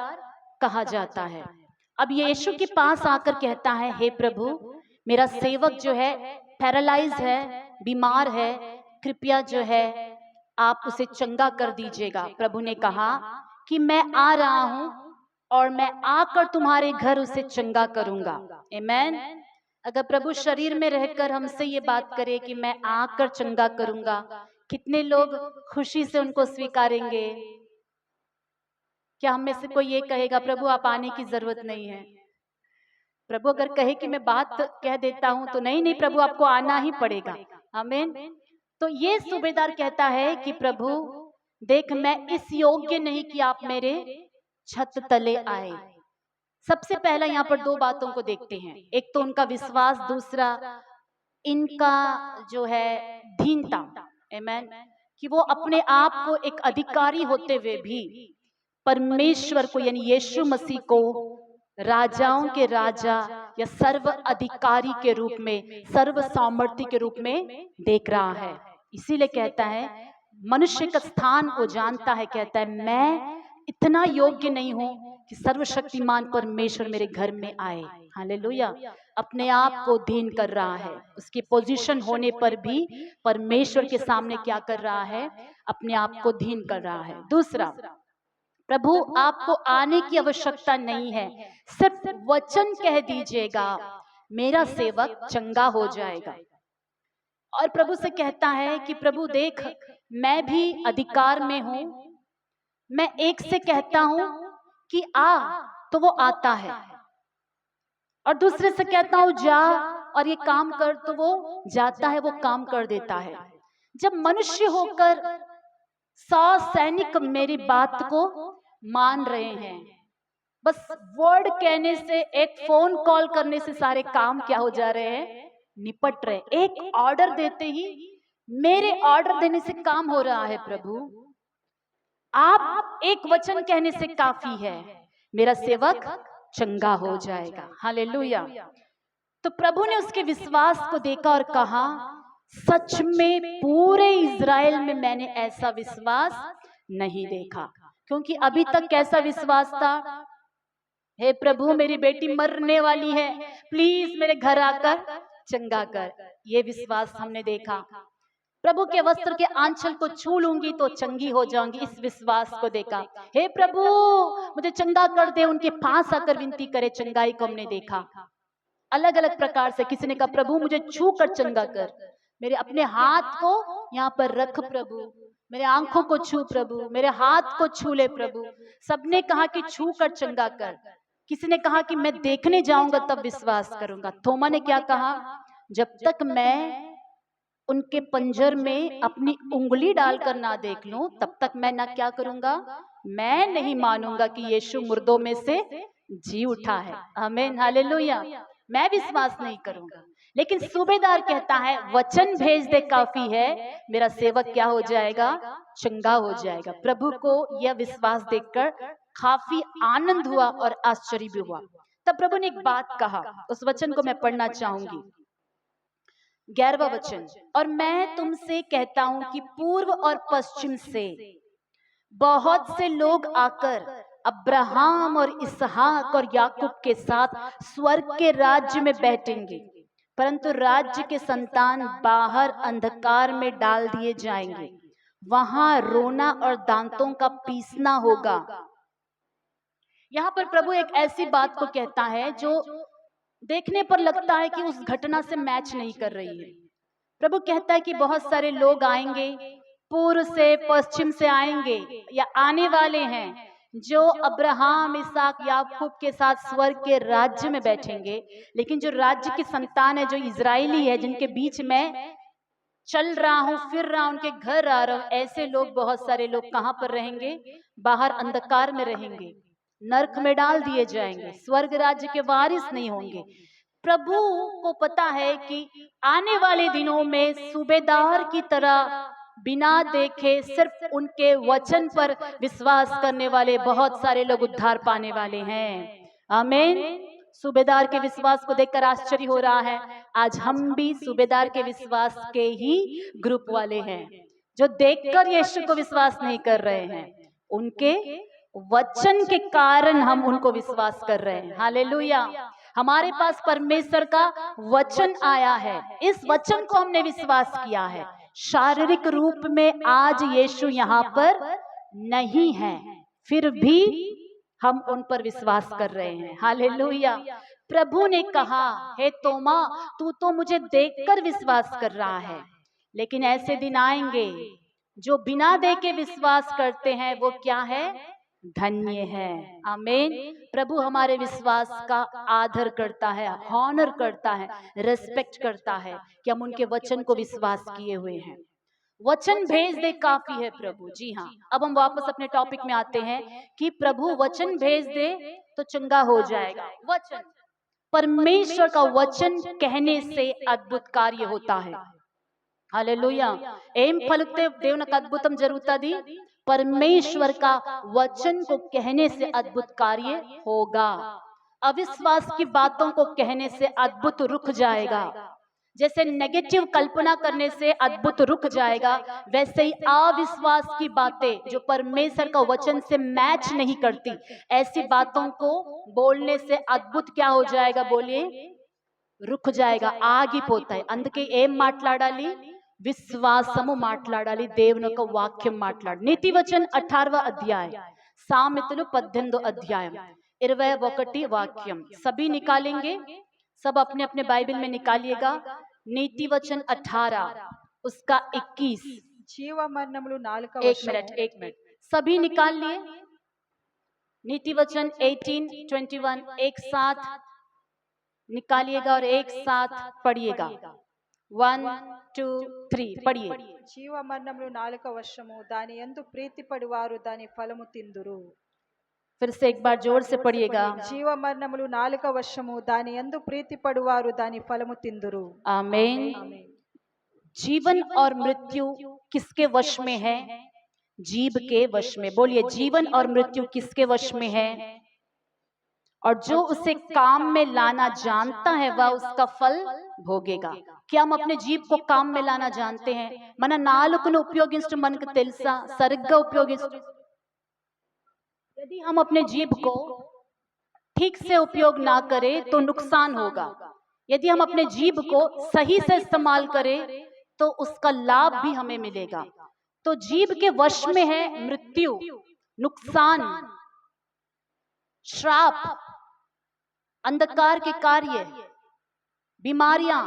कहा जाता है। अब ये यीशु के पास आकर कहता है, हे प्रभु, मेरा सेवक जो है पैरालाइज है, बीमार है, कृपया जो है आप उसे चंगा कर दीजिएगा। प्रभु ने कहा कि मैं आ रहा हूं और मैं आकर तुम्हारे घर उसे चंगा करूंगा। आमीन। अगर प्रभु शरीर में रहकर हमसे ये बात करे कि मैं आकर चंगा करूंगा, कितने लोग खुशी से उनको स्वीकारेंगे? क्या हम में से कोई ये कहेगा, प्रभु आप आने की जरूरत नहीं है? प्रभु अगर कहे कि मैं बात कह देता हूं, तो नहीं, प्रभु आपको आना ही पड़ेगा। आमीन। तो ये सूबेदार कहता है कि प्रभु, देख मैं इस योग्य नहीं कि आप मेरे छत तले आए। सबसे पहला यहाँ पर दो बातों को देखते हैं, एक तो उनका विश्वास, दूसरा इनका जो है दीनता। आमेन। कि वो अपने आप को एक अधिकारी होते हुए भी परमेश्वर को यानी यीशु मसीह को राजाओं के राजा या सर्व अधिकारी के रूप में, सर्व सामर्थ्य के रूप में देख रहा है। इसीलिए कहता है, मनुष्य का स्थान वो जानता है, कहता है मैं इतना योग्य नहीं हूं कि सर्वशक्तिमान परमेश्वर मेरे घर में आए। हालेलुया। अपने आप को दीन कर रहा है, उसकी पोजीशन होने पर भी परमेश्वर के सामने क्या कर रहा है, अपने आप को दीन कर रहा है। दूसरा, प्रभु आपको आने की आवश्यकता नहीं है, सिर्फ वचन कह दीजिएगा, मेरा सेवक चंगा हो जाएगा। और प्रभु से कहता है कि प्रभु देख मैं भी अधिकार में हूं, मैं एक से कहता हूं कि आ तो वो आता है, और दूसरे से कहता हूं जा और ये काम कर तो वो जाता है, वो काम कर देता है। जब मनुष्य होकर 100 सैनिक मेरी बात को मान रहे हैं, बस वर्ड कहने से, एक फोन कॉल करने से सारे काम क्या हो जा रहे हैं, निपट रहे। एक ऑर्डर देते ही, मेरे ऑर्डर देने से काम हो रहा है। प्रभु आप एक वचन कहने से काफी है, मेरा सेवक चंगा हो जाएगा। हालेलुया। तो प्रभु ने उसके विश्वास को देखा और कहा, सच में पूरे इज़राइल में मैंने ऐसा विश्वास नहीं देखा। क्योंकि अभी तक कैसा विश्वास था, हे प्रभु मेरी बेटी मरने वाली है, प्लीज मेरे घर आकर चंगा कर। ये विश्वास हमने देखा। प्रभु के वस्त्र के आंचल को छू लूंगी तो चंगी हो जाऊंगी, इस विश्वास को देखा। हे प्रभु मुझे चंगा कर दे, उनके पास आकर विनती करे, चंगाई को हमने देखा। अलग अलग प्रकार से किसी ने कहा प्रभु मुझे छू कर चंगा कर, मेरे अपने हाथ को यहाँ पर रख प्रभु, मेरे आंखों को छू प्रभु, मेरे हाथ को छू ले प्रभु। सबने कहा कि छू कर चंगा कर। किसी ने कहा कि मैं देखने जाऊंगा तब विश्वास करूंगा। थोमा ने क्या कहा, जब तक मैं उनके पंजर में अपनी उंगली डालकर ना देख लूं तब तक मैं ना क्या करूंगा, मैं नहीं मानूंगा कि यीशु मुर्दों में से जी उठा है। आमीन, हालेलुया। मैं विश्वास नहीं करूंगा। लेकिन सूबेदार कहता है वचन भेज दे काफी है, मेरा सेवक क्या हो जाएगा, चंगा हो जाएगा। प्रभु को यह विश्वास देखकर काफी आनंद हुआ और आश्चर्य भी हुआ। तब प्रभु ने एक बात कहा, उस वचन को मैं पढ़ना चाहूंगी। 11वां वचन, और मैं तुमसे कहता हूं कि पूर्व और पश्चिम से बहुत से लोग आकर अब्राहम और इसहाक और याकूब के साथ स्वर्ग के राज्य में बैठेंगे, परंतु राज्य के संतान बाहर अंधकार में डाल दिए जाएंगे, वहां रोना और दांतों का पीसना होगा। यहाँ पर प्रभु एक ऐसी बात को कहता है जो देखने पर लगता है कि उस घटना से मैच नहीं कर रही है। प्रभु कहता है कि बहुत सारे लोग आएंगे, पूर्व से पश्चिम से आएंगे या आने वाले हैं, जो अब्राहम इसहाक याकूब के साथ स्वर्ग के राज्य में बैठेंगे। लेकिन जो राज्य की संतान है, जो इजरायली है, जिनके बीच में चल रहा हूं, फिर रहा हूं, उनके घर आ रहा हूं, ऐसे लोग, बहुत सारे लोग कहां पर रहेंगे, बाहर अंधकार में रहेंगे, नरक में डाल दिए जाएंगे, स्वर्ग राज्य के वारिस नहीं होंगे। प्रभु को पता है कि आने वाले दिनों में सूबेदार की तरह बिना देखे सिर्फ उनके वचन पर विश्वास करने वाले बहुत सारे लोग उद्धार पाने वाले हैं। आमीन। सूबेदार के विश्वास को देखकर आश्चर्य हो रहा है। आज हम भी सूबेदार के विश्वास के ही ग्रुप वाले हैं, जो देखकर यीशु को विश्वास नहीं कर रहे हैं, उनके वचन के कारण हम उनको विश्वास कर रहे हैं। हालेलुया। हमारे पास परमेश्वर का वचन आया है, इस वचन को हमने विश्वास किया है। शारीरिक रूप में आज यीशु यहाँ पर नहीं है, फिर भी हम उन पर विश्वास कर रहे हैं। हालेलुया। प्रभु ने कहा, हे तोमा तू तो मुझे देखकर विश्वास कर रहा है, लेकिन ऐसे दिन आएंगे जो बिना देखे विश्वास करते हैं, वो क्या है, धन्य है। आमीन। प्रभु हमारे विश्वास का आदर करता है, हॉनर करता है, रेस्पेक्ट करता है कि हम उनके वचन को विश्वास किए हुए हैं। वचन भेज दे काफी है प्रभु। जी हाँ, अब हम वापस अपने टॉपिक में आते हैं कि प्रभु वचन भेज दे तो चंगा हो जाएगा। वचन, परमेश्वर का वचन कहने से अद्भुत कार्य होता है। हालेलुया। एम फलुते देवनक अद्भुतम जरूरतदी, परमेश्वर का वचन को कहने से अद्भुत कार्य होगा। अविश्वास की बातों को कहने से अद्भुत रुक जाएगा। जैसे नेगेटिव कल्पना करने से अद्भुत रुक जाएगा, वैसे ही अविश्वास की बातें जो परमेश्वर का वचन से मैच नहीं करती, ऐसी बातों को बोलने से अद्भुत क्या हो जाएगा? बोलिए, रुक जाएगा, ఆగిపోతాయి। అందుకే ఏం మాట్లాడాలి? విశ్వాసము మాట్లాడాలి, దేవుని యొక్క వాక్యం మాట్లాడాలి। నీతి వచన్ 18వ అధ్యాయం, సామెతలు 18వ అధ్యాయం 21 వాక్యం। सभी निकालेंगे, सब अपने अपने बाइबल में निकालिएगा। नीति वचन 18 उसका 21। జీవ మరణములు నాలుక एक मिनट, सभी निकाल लिए। नीति वचन 18, 21 एक साथ निकालिएगा और एक साथ पढ़िएगा। 1, 2, 3 पढ़िए। జీవ మరణములు నాలుక వశము, దాని యందు ప్రీతిపడి వారు దాని ఫలము తిందురు। फिर से एक बार जोर से पढ़िएगा। జీవ మరణములు నాలుక వశము, దాని యందు ప్రీతిపడి వారు దాని ఫలము తిందురు। आमीन। जीवन और मृत्यु किसके वश में है? जीभ के वश में। बोलिए, जीवन और मृत्यु किसके वश में है? और जो उसे काम में लाना जानता है वह उसका फल भोगेगा। क्या हम अपने जीभ को काम में लाना जानते हैं? మన నాలుకను ఉపయోగించడం మనకు తెలుసా? సరిగ్గా ఉపయోగించడం। यदि हम अपने जीभ को ठीक से उपयोग ना करें तो नुकसान होगा। यदि हम अपने जीभ को सही से इस्तेमाल करें तो उसका लाभ भी हमें मिलेगा। तो जीभ के वश में है मृत्यु, नुकसान, श्राप, अंधकार के कार्य, बीमारियां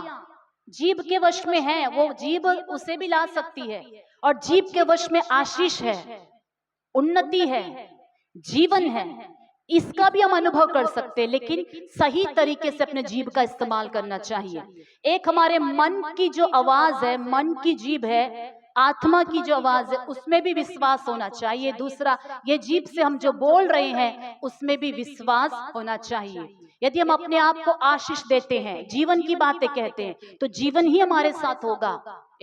जीभ के वश में है। वो जीभ उसे भी ला सकती है, और जीभ के वश में आशीष है, उन्नति है, जीवन है। इसका भी हम अनुभव कर सकते हैं, लेकिन सही तरीके से अपने जीभ का इस्तेमाल करना चाहिए। एक हमारे मन की जो आवाज है, मन की जीभ है, आत्मा की जो आवाज है, उसमें भी विश्वास होना चाहिए। दूसरा, ये जीभ से हम जो बोल रहे हैं उसमें भी विश्वास होना चाहिए। यदि हम अपने आप को आशीष देते हैं, जीवन की बातें कहते हैं, तो जीवन ही हमारे साथ होगा।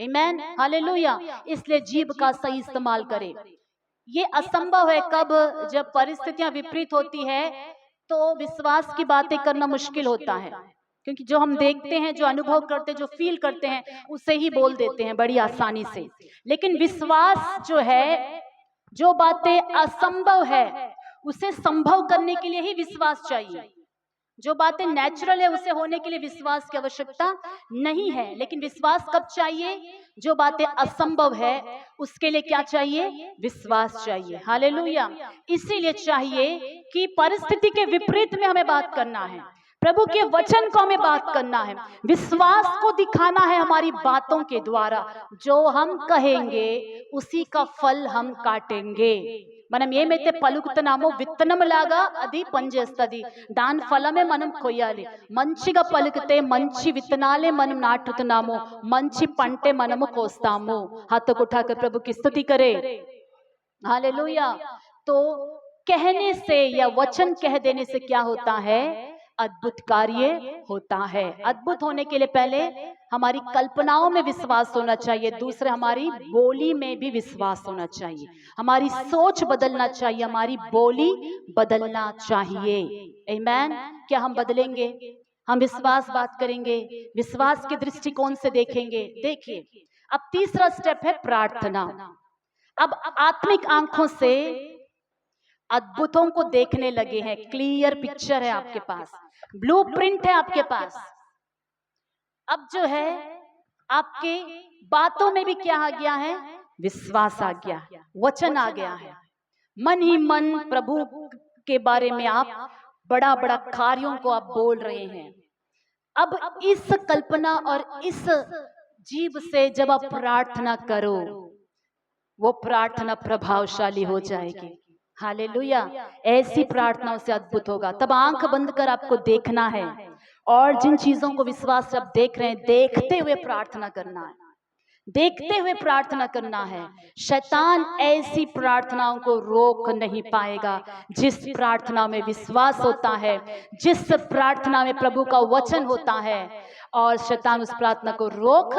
आमीन, हालेलुया। इसलिए जीभ का सही इस्तेमाल करें। ये असंभव है कब? जब परिस्थितियां विपरीत होती है तो विश्वास की बातें करना मुश्किल होता है, क्योंकि जो हम देखते हैं, जो अनुभव करते हैं, जो फील करते हैं, उसे ही बोल देते हैं बड़ी आसानी से। लेकिन विश्वास जो है, जो बातें असंभव है उसे संभव करने के लिए ही विश्वास चाहिए। जो बातें नेचुरल है उसे होने के लिए विश्वास की आवश्यकता नहीं है। लेकिन विश्वास कब चाहिए? जो बातें असंभव है उसके लिए क्या चाहिए? विश्वास चाहिए। हालेलुया। इसीलिए चाहिए कि परिस्थिति के विपरीत में हमें बात करना है, प्रभु के वचन को हमें बात करना है, विश्वास को दिखाना है हमारी बातों के द्वारा। जो हम कहेंगे उसी का फल हम काटेंगे। మనం ఏమైతే పలుకుతున్నామో విత్తనం లాగా అది పనిచేస్తుంది, దాని ఫలమే మనం కొయ్యాలి। మంచిగా పలికితే మంచి విత్తనాలే మనం నాటుతున్నాము, మంచి పంటే మనము కోస్తాము। हाथों को उठाकर प्रभु की स्तुति करें। हालेलुया। तो कहने से या वचन कह देने से क्या होता है? अद्भुत कार्य होता है। अद्भुत होने के लिए पहले हमारी कल्पनाओं में विश्वास होना चाहिए, दूसरे हमारी बोली में भी विश्वास होना चाहिए। हमारी सोच बदलना चाहिए, हमारी बोली बदलना चाहिए। आमीन। क्या हम बदलेंगे? हम विश्वास बात करेंगे, विश्वास के दृष्टिकोण से देखेंगे। देखिए, अब तीसरा स्टेप है प्रार्थना। अब आत्मिक आंखों से अद्भुतों को देखने लगे हैं। क्लियर पिक्चर है आपके पास, ब्लूप्रिंट है आपके पास। अब जो है आपके बातों में भी क्या आ गया है? विश्वास आ गया, वचन आ गया है। मन ही मन प्रभु के बारे में आप बड़ा बड़ा कार्यों को आप बोल रहे हैं। अब इस कल्पना और इस जीभ से जब आप प्रार्थना करो, वो प्रार्थना प्रभावशाली हो जाएगी। हालेलुया। ऐसी प्रार्थनाओं से अद्भुत होगा। तब आंख बंद कर आपको देखना है, और जिन चीजों को विश्वास से आप देख रहे हैं, देखते हुए प्रार्थना करना है। देखते हुए प्रार्थना करना है। शैतान ऐसी प्रार्थनाओं को रोक नहीं पाएगा जिस प्रार्थना में विश्वास होता है, जिस प्रार्थना में प्रभु का वचन होता है, और शैतान उस प्रार्थना को रोक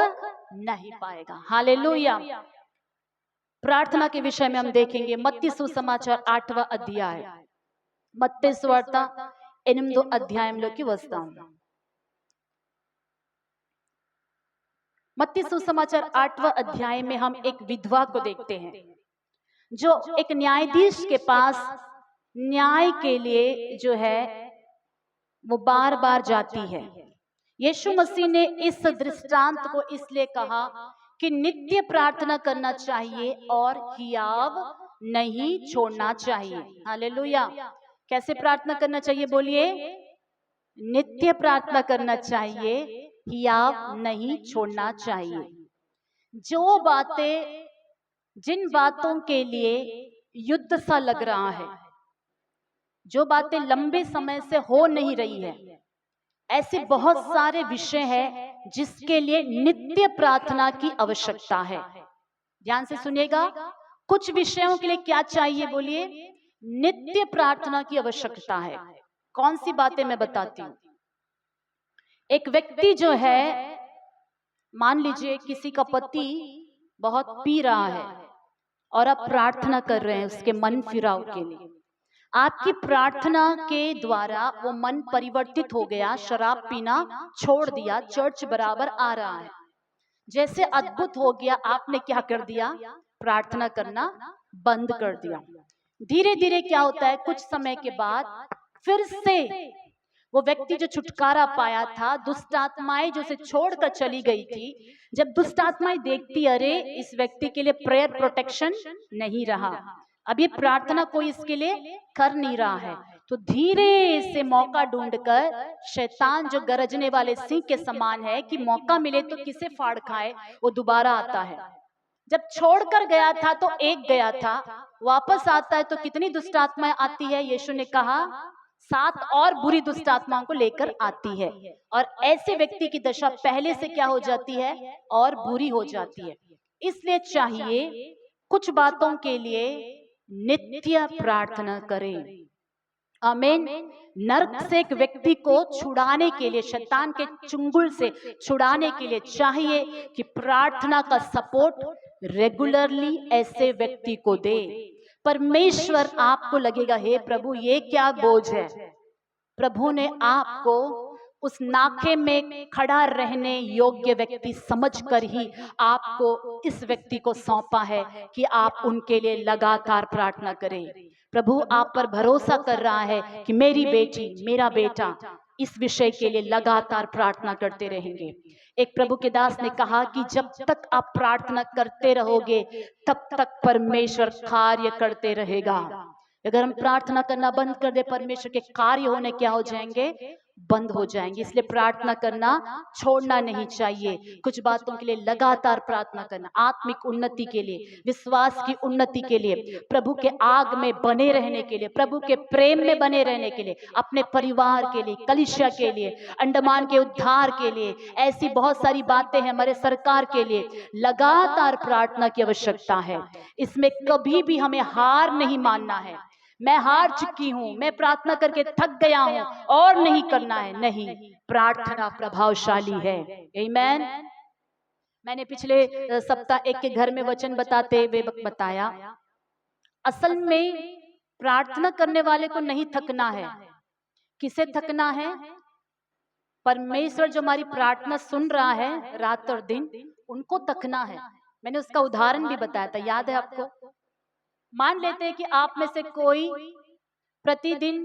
नहीं पाएगा। हालेलुया। प्रार्थना के विषय में हम देखेंगे मत्ती सुसमाचार 8वां अध्याय, మత్తయి సువార్త 8వ అధ్యాయంలోకి వస్తాం। मत्ती सुसमाचार 8वां अध्याय में हम एक विधवा को देखते हैं जो एक न्यायाधीश के पास न्याय के लिए जो है वो बार बार जाती है। यीशु मसीह ने इस दृष्टांत को इसलिए कहा कि नित्य प्रार्थना करना चाहिए और हियाव नहीं छोड़ना चाहिए। हालेलुया। कैसे प्रार्थना करना चाहिए बोलिए? नित्य प्रार्थना करना चाहिए, हियाव नहीं छोड़ना चाहिए। जो बातें, जिन बातों के लिए युद्ध सा लग रहा है, जो बातें लंबे समय से हो नहीं रही है, ऐसे बहुत सारे विषय हैं जिसके लिए नित्य प्रार्थना की आवश्यकता है। ध्यान से सुनिएगा, कुछ विषयों के लिए क्या चाहिए बोलिए? नित्य प्रार्थना की आवश्यकता है। कौन सी बातें मैं बताती हूं। एक व्यक्ति जो है, मान लीजिए किसी का पति बहुत पी रहा है और आप प्रार्थना कर रहे हैं उसके मन फिराव के लिए। आपकी प्रार्थना के द्वारा वो मन परिवर्तित हो गया, शराब पीना छोड़ दिया, चर्च बराबर आ रहा है। जैसे अद्भुत हो गया, आपने क्या कर दिया? प्रार्थना करना बंद कर दिया। धीरे धीरे क्या होता है, कुछ समय के बाद फिर से वो व्यक्ति जो छुटकारा पाया था, दुष्ट आत्माएं जो उसे छोड़कर चली गई थी, जब दुष्ट आत्माएं देखती अरे इस व्यक्ति के लिए प्रेयर प्रोटेक्शन नहीं रहा, अब ये प्रार्थना कोई इसके लिए कर नहीं रहा है, तो धीरे से मौका ढूंढकर शैतान जो गरजने वाले सिंह के समान है कि मौका मिले तो किसे फाड़ खाए, वो दोबारा आता है। जब छोड़कर गया था तो एक गया था, वापस आता है तो कितनी दुष्ट आत्माएं आती है? यीशु ने कहा 7 और बुरी दुष्ट आत्माओं को लेकर आती है, और ऐसे व्यक्ति की दशा पहले से क्या हो जाती है? और बुरी हो जाती है। इसलिए चाहिए कुछ बातों के लिए नित्य प्रार्थना करें। आमीन। नरक से एक व्यक्ति को छुड़ाने के लिए, शैतान के चुंगल से छुड़ाने के लिए चाहिए कि प्रार्थना का सपोर्ट रेगुलरली ऐसे व्यक्ति को दे। परमेश्वर, आपको लगेगा हे प्रभु ये क्या बोझ है, प्रभु ने आपको उस नाके में खड़ा रहने योग्य व्यक्ति समझकर ही आपको इस व्यक्ति को सौंपा है कि आप उनके लिए लगातार प्रार्थना करें। प्रभु आप पर भरोसा कर रहा है कि मेरी बेटी, मेरा बेटा इस विषय के लिए लगातार प्रार्थना करते रहेंगे। एक प्रभु के दास ने कहा कि जब तक आप प्रार्थना करते रहोगे तब तक परमेश्वर कार्य करते रहेगा। अगर हम प्रार्थना करना बंद कर दे, परमेश्वर के कार्य होने क्या हो जाएंगे? बंद हो जाएंगे। इसलिए प्रार्थना करना छोड़ना नहीं चाहिए। कुछ बातों के लिए लगातार प्रार्थना करना, आत्मिक उन्नति के लिए, विश्वास की उन्नति के लिए, प्रभु के आग में बने रहने के लिए, प्रभु के प्रेम में बने रहने के लिए, अपने परिवार के लिए, कलीसिया के लिए, अंडमान के उद्धार के लिए, ऐसी बहुत सारी बातें हैं हमारे सरकार के लिए। लगातार प्रार्थना की आवश्यकता है। इसमें कभी भी हमें हार नहीं मानना है। मैं हार चुकी हूं, मैं प्रार्थना करके थक गया हूं और नहीं करना है, नहीं, प्रार्थना प्रभावशाली है। आमीन। मैंने पिछले सप्ताह एक के घर में वचन बताते हुए बताया, असल में प्रार्थना करने वाले को नहीं थकना है। किसे थकना है? परमेश्वर जो हमारी प्रार्थना सुन रहा है रात और दिन, उनको थकना है। मैंने उसका उदाहरण भी बताया था, याद है आपको? मान लेते हैं कि आप में से कोई प्रतिदिन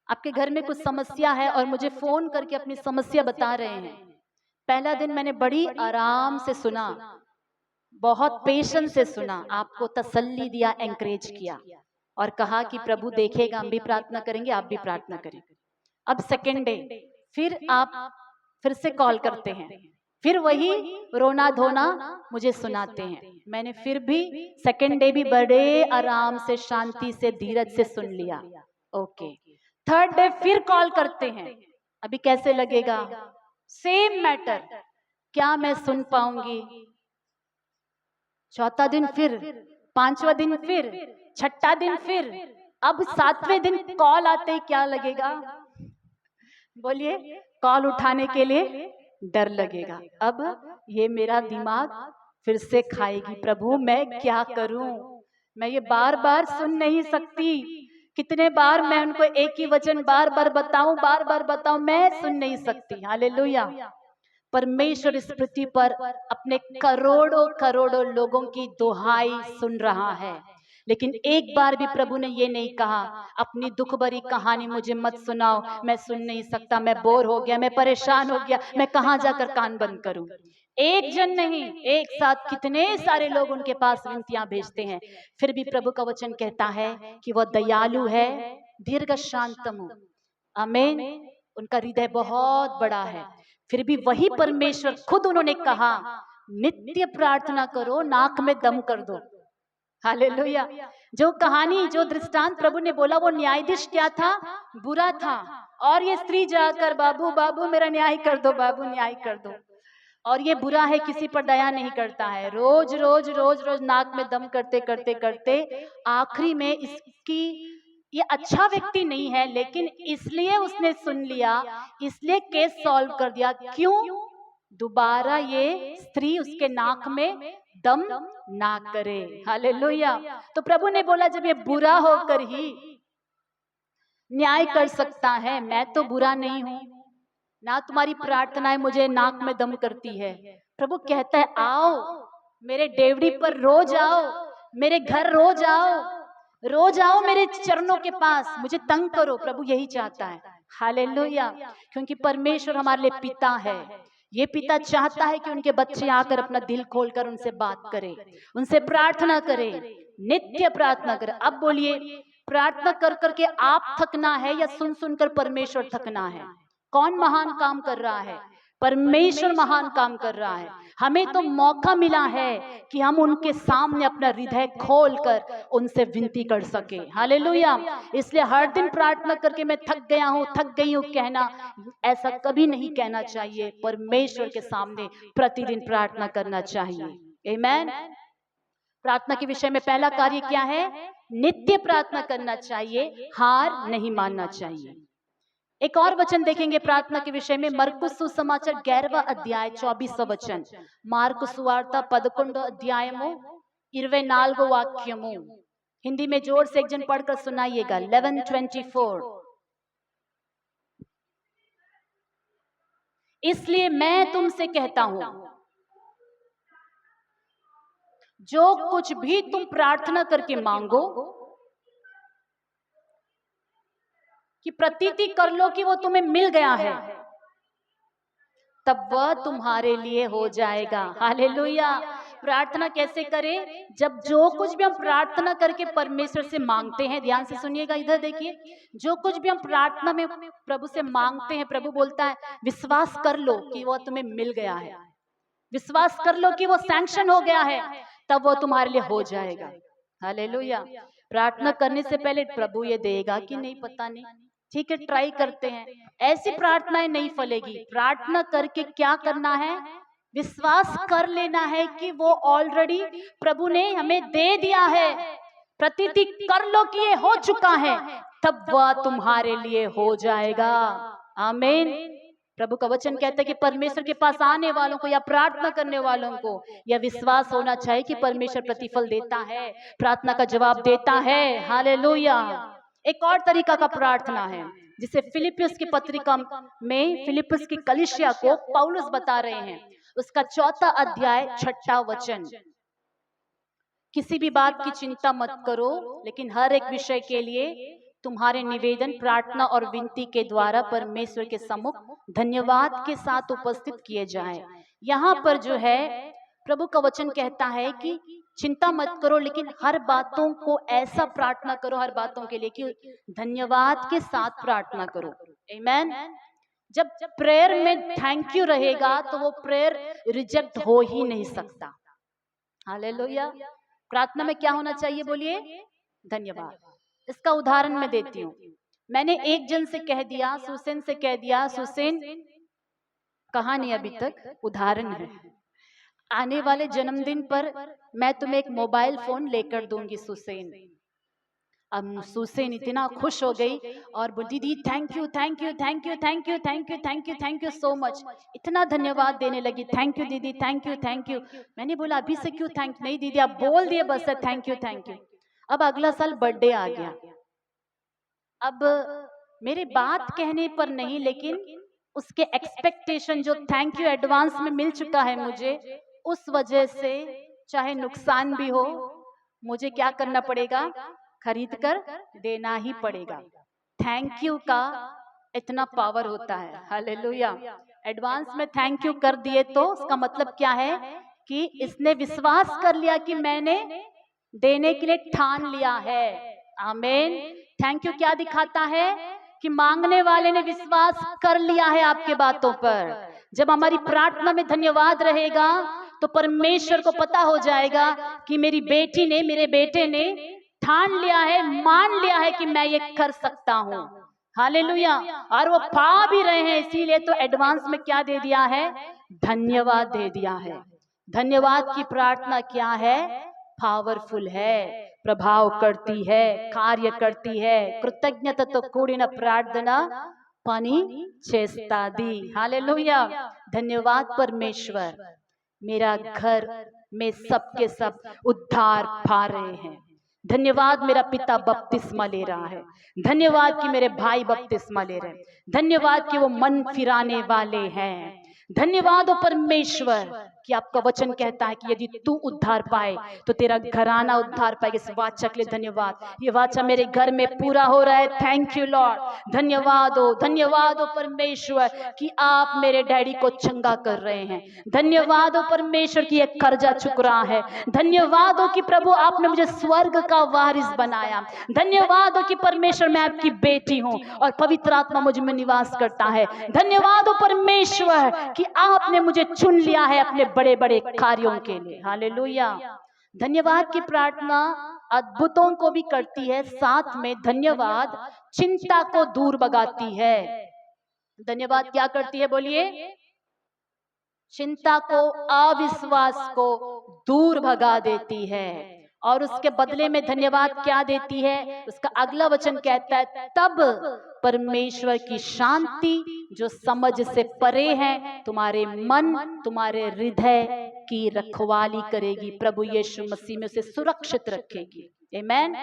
आपके घर में कुछ समस्या है और मुझे फोन करके अपनी समस्या बता रहे हैं। पहला दिन मैंने बड़ी आराम से सुना, बहुत पेशेंस से सुना, आपको तसल्ली दिया, एंकरेज किया और कहा कि प्रभु देखेगा, हम भी प्रार्थना करेंगे, आप भी प्रार्थना करें। अब सेकेंड डे फिर आप फिर से कॉल करते हैं, फिर वही रोना धोना मुझे सुनाते हैं। मैंने फिर भी सेकेंड डे भी बड़े आराम से, शांति से, धीरज से सुन लिया। ओके, थर्ड डे फिर कॉल करते हैं। अभी कैसे लगेगा? सेम मैटर, क्या मैं सुन पाऊंगी? चौथा दिन फिर, पांचवा दिन फिर, छठा दिन फिर, अब सातवें दिन कॉल आते ही क्या लगेगा? बोलिए, कॉल उठाने के लिए डर लगेगा। अब ये मेरा दिमाग फिर से खाएगी, प्रभु मैं क्या करूं? मैं ये बार बार सुन नहीं सकती। कितने बार मैं उनको एक ही वचन बार बार बताऊं, मैं सुन नहीं सकती। हालेलुया। परमेश्वर इस पृथ्वी पर अपने करोड़ों करोड़ों लोगों की दुहाई सुन रहा है, लेकिन एक बार भी प्रभु ने ये नहीं कहा अपनी दुख भरी कहानी मुझे मत सुनाओ, मैं सुन नहीं सकता, मैं बोर हो गया, मैं परेशान हो गया, मैं कहां जाकर कान बंद करूं। एक जन नहीं, एक साथ कितने सारे लोग उनके पास विनतियां भेजते हैं, फिर भी प्रभु का वचन कहता है कि वह दयालु है, दीर्घ शांतमु। आमीन। उनका हृदय बहुत बड़ा है। फिर भी वही परमेश्वर खुद उन्होंने कहा नित्य प्रार्थना करो, नाक में दम कर दो। हालेलुया। जो कहानी, जो दृष्टांत प्रभु ने बोला, वो न्यायाधीश क्या था? बुरा था। और ये स्त्री जाकर बाबू बाबू मेरा न्याय कर दो, बाबू न्याय कर दो। और ये बुरा है, किसी पर दया नहीं करता है, रोज रोज रोज रोज नाक में दम करते करते करते आखिरी में इसकी, ये अच्छा व्यक्ति नहीं है, लेकिन इसलिए उसने सुन लिया, इसलिए केस सॉल्व कर दिया। क्यों? दोबारा ये स्त्री उसके नाक में दम ना करे। हालेलुया। तो प्रभु ने बोला जब ये बुरा होकर ही न्याय कर सकता है, मैं तो बुरा नहीं हूं ना, तुम्हारी प्रार्थनाएं मुझे नाक में दम करती है। प्रभु कहता है आओ मेरे डेवड़ी पर, रोज आओ मेरे घर, रोज आओ, रोज आओ मेरे चरणों के पास, मुझे तंग करो। प्रभु यही चाहता है। हालेलुया। क्योंकि परमेश्वर हमारे लिए पिता है। ये पिता चाहता है कि उनके बच्चे आकर अपना दिल खोलकर उनसे बात करें, उनसे प्रार्थना करें, नित्य प्रार्थना करें। अब बोलिए, प्रार्थना कर करके आप थकना है या सुन सुनकर परमेश्वर थकना है? कौन महान काम कर रहा है? परमेश्वर महान काम कर रहा है। हमें तो मौका मिला है कि हम उनके सामने अपना हृदय खोलकर उनसे विनती कर सके। हालेलुया। इसलिए हर दिन प्रार्थना करके मैं थक गया हूं, थक गई हूं कहना, ऐसा कभी नहीं कहना चाहिए। परमेश्वर के सामने प्रतिदिन प्रार्थना करना चाहिए। आमीन। प्रार्थना के विषय में पहला कार्य क्या है? नित्य प्रार्थना करना चाहिए, हार नहीं मानना चाहिए। एक और वचन देखेंगे प्रार्थना के विषय में, मरकुस सुसमाचार 11वां अध्याय 24वां वचन। मार्क सुवार्ता 11 अध्यायमो 24 वाक्यमो। हिंदी में जोर से एक जन पढ़कर सुनाइएगा। 11:24। इसलिए मैं तुमसे कहता हूं, जो कुछ भी तुम प्रार्थना करके मांगो, कि प्रतीति कर लो कि वो तुम्हें मिल गया है, तब वह तुम्हारे लिए हो जाएगा। हालेलुया। प्रार्थना कैसे करें? जब जो कुछ भी हम प्रार्थना करके परमेश्वर से मांगते हैं, ध्यान से सुनिएगा, इधर देखिए, जो कुछ भी हम प्रार्थना में प्रभु से मांगते हैं, प्रभु बोलता है विश्वास कर लो कि वो तुम्हें मिल गया है, विश्वास कर लो कि वो सैंक्शन हो गया है, तब वो तुम्हारे लिए हो जाएगा। हालेलुया। प्रार्थना करने से पहले प्रभु ये देगा कि नहीं पता नहीं, ठीक है ट्राई करते हैं, ऐसी प्रार्थनाएं नहीं फलेगी। प्रार्थना करके क्या करना है? विश्वास कर लेना है कि वो ऑलरेडी प्रभु ने हमें दे दिया है। प्रतीति कर लो कि ये हो चुका है, तब वह तुम्हारे लिए हो जाएगा। आमीन। प्रभु का वचन कहता है कि परमेश्वर के पास आने वालों को या प्रार्थना करने वालों को यह विश्वास होना चाहिए कि परमेश्वर प्रतिफल देता है, प्रार्थना का जवाब देता है। हालेलुया। एक और तरीका का प्रार्थना है जिसे फिलिपियस की पत्रिका में फिलिपियस की कलीसिया को पौलुस बता रहे हैं, उसका 4 अध्याय 6 वचन। किसी भी बात की चिंता मत करो, लेकिन हर एक विषय के लिए तुम्हारे निवेदन प्रार्थना और विनती के द्वारा परमेश्वर के सम्मुख धन्यवाद के साथ उपस्थित किए जाएं। यहाँ पर जो है प्रभु का वचन कहता है कि चिंता मत करो, लेकिन हर बातों को ऐसा प्रार्थना करो, हर बातों के लिए कि धन्यवाद के साथ प्रार्थना करो। आमीन। जब प्रेयर में थैंक यू रहेगा तो वो प्रेयर रिजेक्ट हो ही नहीं सकता। हालेलुया। प्रार्थना में क्या होना चाहिए? बोलिए, धन्यवाद। इसका उदाहरण मैं देती हूँ। मैंने एक जन से कह दिया, सुसेन से कह दिया, सुसेन कहा नहीं अभी तक, उदाहरण है, आने वाले जन्मदिन पर मैं तुम्हें एक मोबाइल फोन लेकर दूंगी सुसेन। अब सुसेन इतना खुश हो गई और बोली दीदी thank you thank you thank you thank you thank you thank you thank you so much, इतना धन्यवाद देने लगी, थैंक यू दीदी थैंक यू थैंक यू। मैंने बोला अभी से क्यों थैंक, नहीं दीदी आप बोल दिए बस है थैंक यू थैंक यू। अब अगला साल बर्थडे आ गया, अब मेरे बात कहने पर नहीं लेकिन उसके एक्सपेक्टेशन जो थैंक यू एडवांस में मिल चुका है मुझे, उस वजह से चाहे नुकसान भी हो मुझे क्या करना पड़ेगा, खरीद कर देना ही पड़ेगा। थैंक यू का इतना पावर होता है, हालेलुया। एडवांस में थैंक यू कर दिए तो उसका मतलब क्या है कि इसने विश्वास कर लिया कि मैंने देने के लिए ठान लिया है। आमीन। थैंक यू क्या दिखाता है कि मांगने वाले ने विश्वास कर लिया है आपके बातों पर। जब हमारी प्रार्थना में धन्यवाद रहेगा तो परमेश्वर को पता हो जाएगा कि मेरी बेटी ने, मेरे बेटे ने ठान लिया है, मान लिया है कि मैं ये कर सकता हूँ। हालेलुया। और वो पा भी रहे हैं, इसीलिए तो एडवांस में क्या दे दिया है, धन्यवाद दे दिया है। धन्यवाद की प्रार्थना क्या है, पावरफुल है, प्रभाव करती है, कार्य करती है। కృతజ్ఞతతో కూడిన ప్రార్థన పని చేస్తాది। हालेलुया। धन्यवाद परमेश्वर, मेरा घर में सबके सब उद्धार पा रहे हैं। धन्यवाद मेरा पिता बपतिस्मा ले रहा है, धन्यवाद कि मेरे भाई बपतिस्मा ले रहे हैं, धन्यवाद कि वो मन फिराने वाले हैं। धन्यवाद हो परमेश्वर कि आपका वचन कहता है कि यदि तू उद्धार पाए तो तेरा घराना उद्धार पाएगा। इस वाचा के लिए धन्यवाद, ये वाचा मेरे घर में पूरा हो रहा है। Thank you Lord. धन्यवाद हो परमेश्वर कि आप मेरे डैडी को चंगा कर रहे हैं। धन्यवाद हो परमेश्वर कि ये कर्जा चुक रहा है। धन्यवाद हो कि प्रभु आपने मुझे स्वर्ग का वारिस बनाया। धन्यवाद हो कि परमेश्वर मैं आपकी बेटी हूँ और पवित्र आत्मा मुझ में निवास करता है। धन्यवाद हो परमेश्वर कि आपने मुझे चुन लिया है अपने बड़े बड़े कार्यों के लिए। हालेलुया। धन्यवाद की प्रार्थना अद्भुतों को भी करती है, साथ में धन्यवाद चिंता को दूर भगाती है। धन्यवाद क्या करती है बोलिए, चिंता को, अविश्वास को दूर भगा देती है। और उसके बदले में धन्यवाद क्या देती है, उसका अगला वचन कहता है तब परमेश्वर की शांति जो समझ से परे है तुम्हारे मन, तुम्हारे हृदय की रखवाली करेगी। प्रभु यीशु मसीह में उसे सुरक्षित रखेगी। आमीन।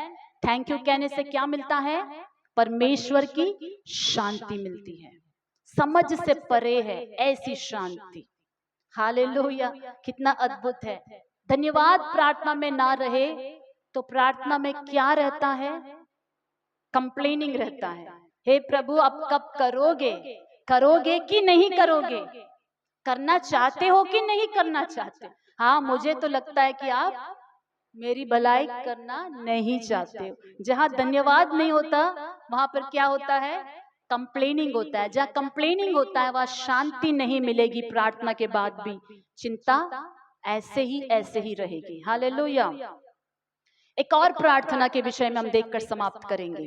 थैंक यू कहने से क्या मिलता है, परमेश्वर की शांति मिलती है, समझ से परे है ऐसी शांति। हालेलुया। कितना अद्भुत है। धन्यवाद प्रार्थना में ना रहे तो प्रार्थना में क्या रहता है, कंप्लेनिंग रहता है। हे प्रभु अब कब करोगे, करोगे कि नहीं करोगे, करना चाहते हो कि नहीं करना चाहते। हाँ मुझे तो लगता है कि आप मेरी भलाई करना नहीं चाहते हो। जहाँ धन्यवाद नहीं होता वहां पर क्या होता है, कंप्लेनिंग होता है। जहाँ कंप्लेनिंग होता है वहां शांति नहीं मिलेगी, प्रार्थना के बाद भी चिंता ऐसे ही रहेगी। हालेलुया। एक और प्रार्थना के विषय में हम देखकर समाप्त करेंगे।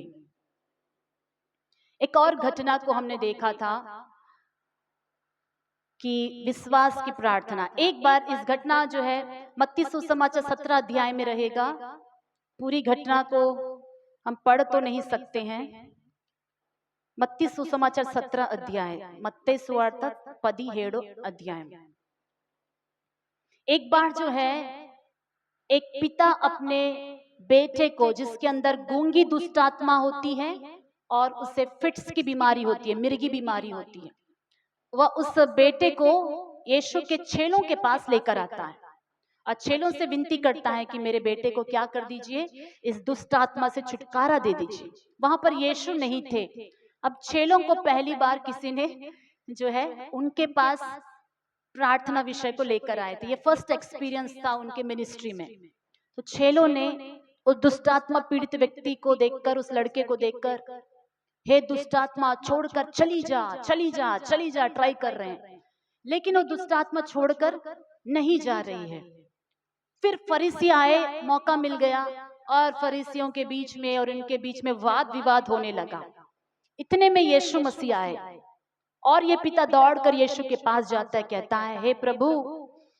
एक और घटना को हमने देखा था कि विश्वास की प्रार्थना। एक बार इस घटना जो है मत्ती सुसमाचार 17 अध्याय में रहेगा। पूरी घटना को हम पढ़ तो नहीं सकते हैं। मत्ती सुसमाचार 17 अध्याय, मत्ती सुवार्ता 17 अध्याय। एक बार जो है एक पिता अपने बेटे को, जिसके अंदर गूंगी दुष्ट आत्मा होती है और उसे फिट्स की बीमारी होती है, मिर्गी बीमारी होती है, वह उस बेटे को यीशु के चेलों के पास लेकर आता है और चेलों से विनती करता है कि मेरे बेटे को क्या कर दीजिए, इस दुष्ट आत्मा से छुटकारा दे दीजिए। वहां पर यीशु नहीं थे। अब चेलों को पहली बार किसी ने जो है उनके पास प्रार्थना विषय को लेकर आए थे। ये फर्स्ट एक्सपीरियंस था उनके मिनिस्ट्री में। तो चेलों ने उस दुष्टात्मा पीड़ित व्यक्ति को देखकर, उस लड़के को देखकर, हे दुष्टात्मा छोड़कर चली जा चली जा चली जा, ट्राई कर रहे हैं, लेकिन वो दुष्टात्मा छोड़कर नहीं जा रही है। फिर फरीसी आए, मौका मिल गया और फरीसियों के बीच में और इनके बीच में वाद विवाद होने लगा। इतने में यीशु मसीह आए और ये पिता दौड़कर यीशु के पास जाता है, कहता है हे प्रभु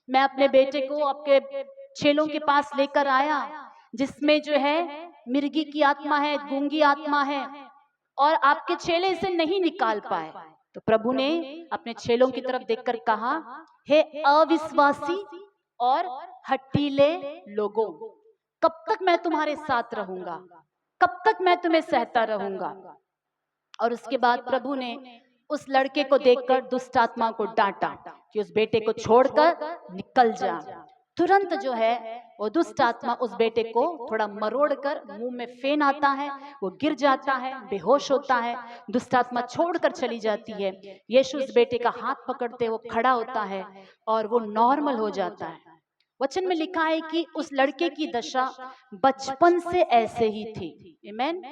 मैं अपने बेटे को आपके चेलों के पास लेकर आया, जिसमें जो है मिर्गी की आत्मा है, गूंगी आत्मा है, और आपके चेले इसे नहीं निकाल पाए। तो प्रभु ने अपने चेलों की तरफ देखकर कहा, हे अविश्वासी और हठीले लोगों, कब तक मैं तुम्हारे साथ रहूंगा, कब तक मैं तुम्हें सहता रहूंगा। और उसके बाद प्रभु ने उस लड़के को देखकर दुष्ट आत्मा को डांटा कि उस बेटे को छोड़कर निकल जा। तुरंत जो है वो दुष्ट आत्मा उस बेटे को थोड़ा मरोड़कर मुंह में फेन आता है, वो गिर जाता है, बेहोश होता है, दुष्ट आत्मा छोड़कर चली जाती है। यीशु उस बेटे का हाथ पकड़ते वो खड़ा होता है और वो नॉर्मल हो जाता है। वचन में लिखा है कि उस लड़के की दशा बचपन से ऐसे ही थी। आमीन।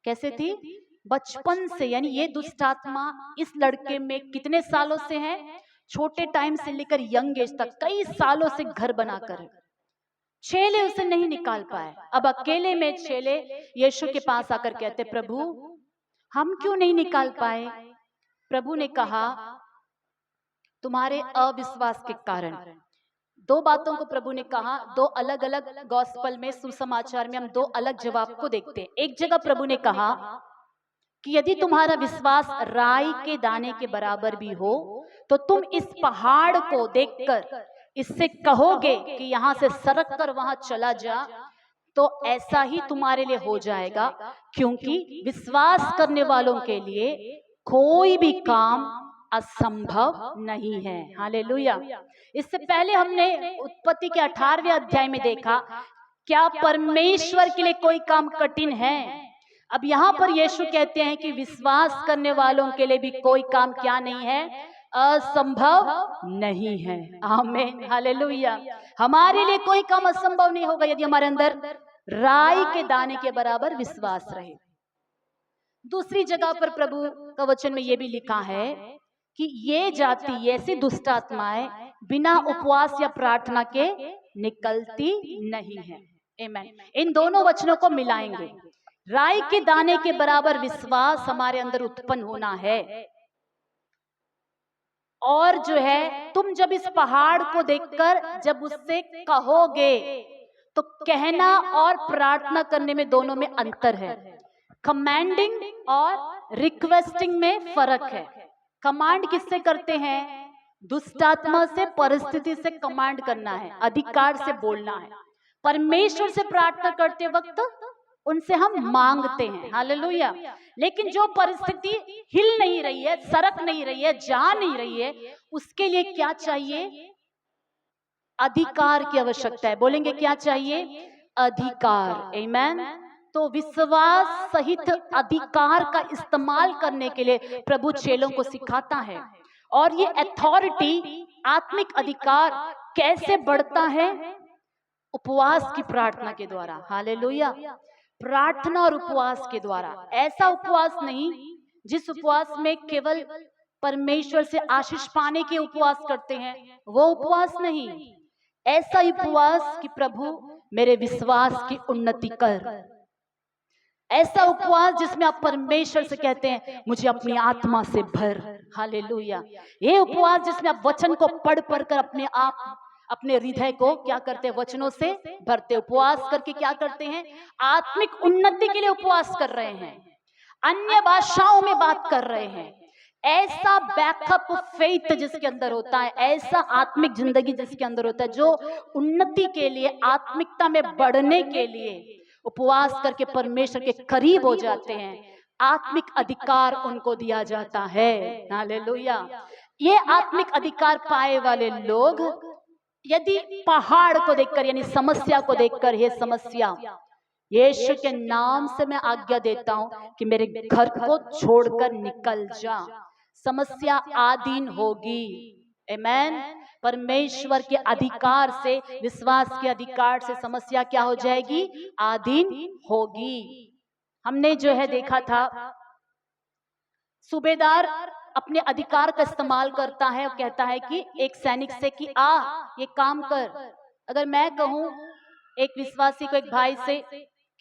कैसे थी? बचपन से, यानी ये दुष्ट आत्मा इस लड़के में कितने सालों से है? छोटे टाइम से लेकर यंग एज तक कई सालों से घर बनाकर है। चेले उसे नहीं निकाल पाए। अब अकेले में चेले यीशु के पास आकर कहते, प्रभु हम क्यों नहीं निकाल पाए? प्रभु ने कहा, तुम्हारे अविश्वास के कारण। दो बातों को प्रभु ने कहा, दो अलग अलग गॉस्पल में, सुसमाचार में हम दो अलग जवाब को देखते हैं। एक जगह प्रभु ने कहा कि यदि तुम्हारा विश्वास राई के दाने के बराबर भी हो तो तुम इस पहाड़ को देखकर इससे कहोगे कि यहाँ से सरक कर वहां चला जा, तो ऐसा ही तुम्हारे लिए हो जाएगा, क्योंकि विश्वास करने वालों के लिए कोई भी काम असंभव नहीं है। हालेलुया। इससे पहले हमने उत्पत्ति के 18वें अध्याय में देखा, क्या परमेश्वर के लिए कोई काम कठिन है? अब यहाँ पर यीशु कहते हैं कि विश्वास करने वालों के लिए भी कोई काम क्या नहीं है? असंभव नहीं है। आमीन, हालेलुया। हमारे लिए कोई काम असंभव नहीं होगा यदि हमारे अंदर राई के दाने के बराबर विश्वास रहे। दूसरी जगह पर प्रभु का वचन में यह भी लिखा है कि ये जाति, ऐसी दुष्ट आत्माएं बिना उपवास या प्रार्थना के निकलती नहीं है। आमीन। इन दोनों वचनों को मिलाएंगे। राई के दाने के बराबर विश्वास हमारे अंदर उत्पन्न होना है, और जो है तुम जब इस पहाड़ को देखकर जब उससे कहोगे, तो कहना और प्रार्थना करने में दोनों में अंतर है। कमांडिंग और रिक्वेस्टिंग में फर्क है। कमांड किससे करते हैं? दुष्ट आत्मा से, परिस्थिति से कमांड करना है, अधिकार से बोलना है। परमेश्वर से प्रार्थना करते वक्त उनसे हम मांगते हैं। हालेलुया। लेकिन जो परिस्थिति हिल नहीं रही है, सरक नहीं रही है, जा नहीं रही है, उसके लिए क्या चाहिए? अधिकार की आवश्यकता है। बोलेंगे क्या चाहिए? अधिकार। आमीन। तो विश्वास सहित अधिकार का इस्तेमाल करने के लिए प्रभु चेलों को सिखाता है। और ये अथॉरिटी, आत्मिक अधिकार कैसे बढ़ता है? उपवास की प्रार्थना के द्वारा। हालेलुया। प्रार्थना और उपवास के द्वारा। ऐसा उपवास नहीं जिस उपवास में केवल परमेश्वर से आशीष पाने के उपवास करते हैं, वो उपवास नहीं। ऐसा उपवास कि प्रभु मेरे विश्वास की उन्नति कर। ऐसा उपवास जिसमें आप परमेश्वर से कहते हैं, मुझे अपनी आत्मा से भर। हालेलुया। ये उपवास जिसमें आप वचन को पढ़ पढ़ कर अपने आप, अपने हृदय को क्या करते हैं? वचनों से भरते। उपवास करके क्या करते हैं? आत्मिक उन्नति के लिए उपवास कर रहे हैं, अन्य भाषाओं में बात कर रहे हैं। ऐसा बैकअप फेथ जिसके अंदर होता है, ऐसा आत्मिक जिंदगी जिसके अंदर होता है, जो उन्नति के लिए, आत्मिकता में बढ़ने के लिए उपवास करके परमेश्वर के करीब हो जाते हैं। आत्मिक अधिकार उनको दिया जाता है। हालेलुया। ये आत्मिक अधिकार पाए वाले लोग यदि पहाड़ को देखकर, यानी समस्या को देखकर, हे समस्या, यीशु के नाम से मैं आज्ञा देता हूं कि मेरे घर को छोड़कर निकल जा, समस्या आधीन होगी। आमीन। परमेश्वर के अधिकार से, विश्वास के अधिकार से समस्या क्या हो जाएगी? आधीन होगी। हमने जो है देखा था, सूबेदार अपने अधिकार का इस्तेमाल करता है और कहता है कि एक सैनिक से कि आ ये काम कर। अगर मैं कहूं एक विश्वासी को, एक भाई से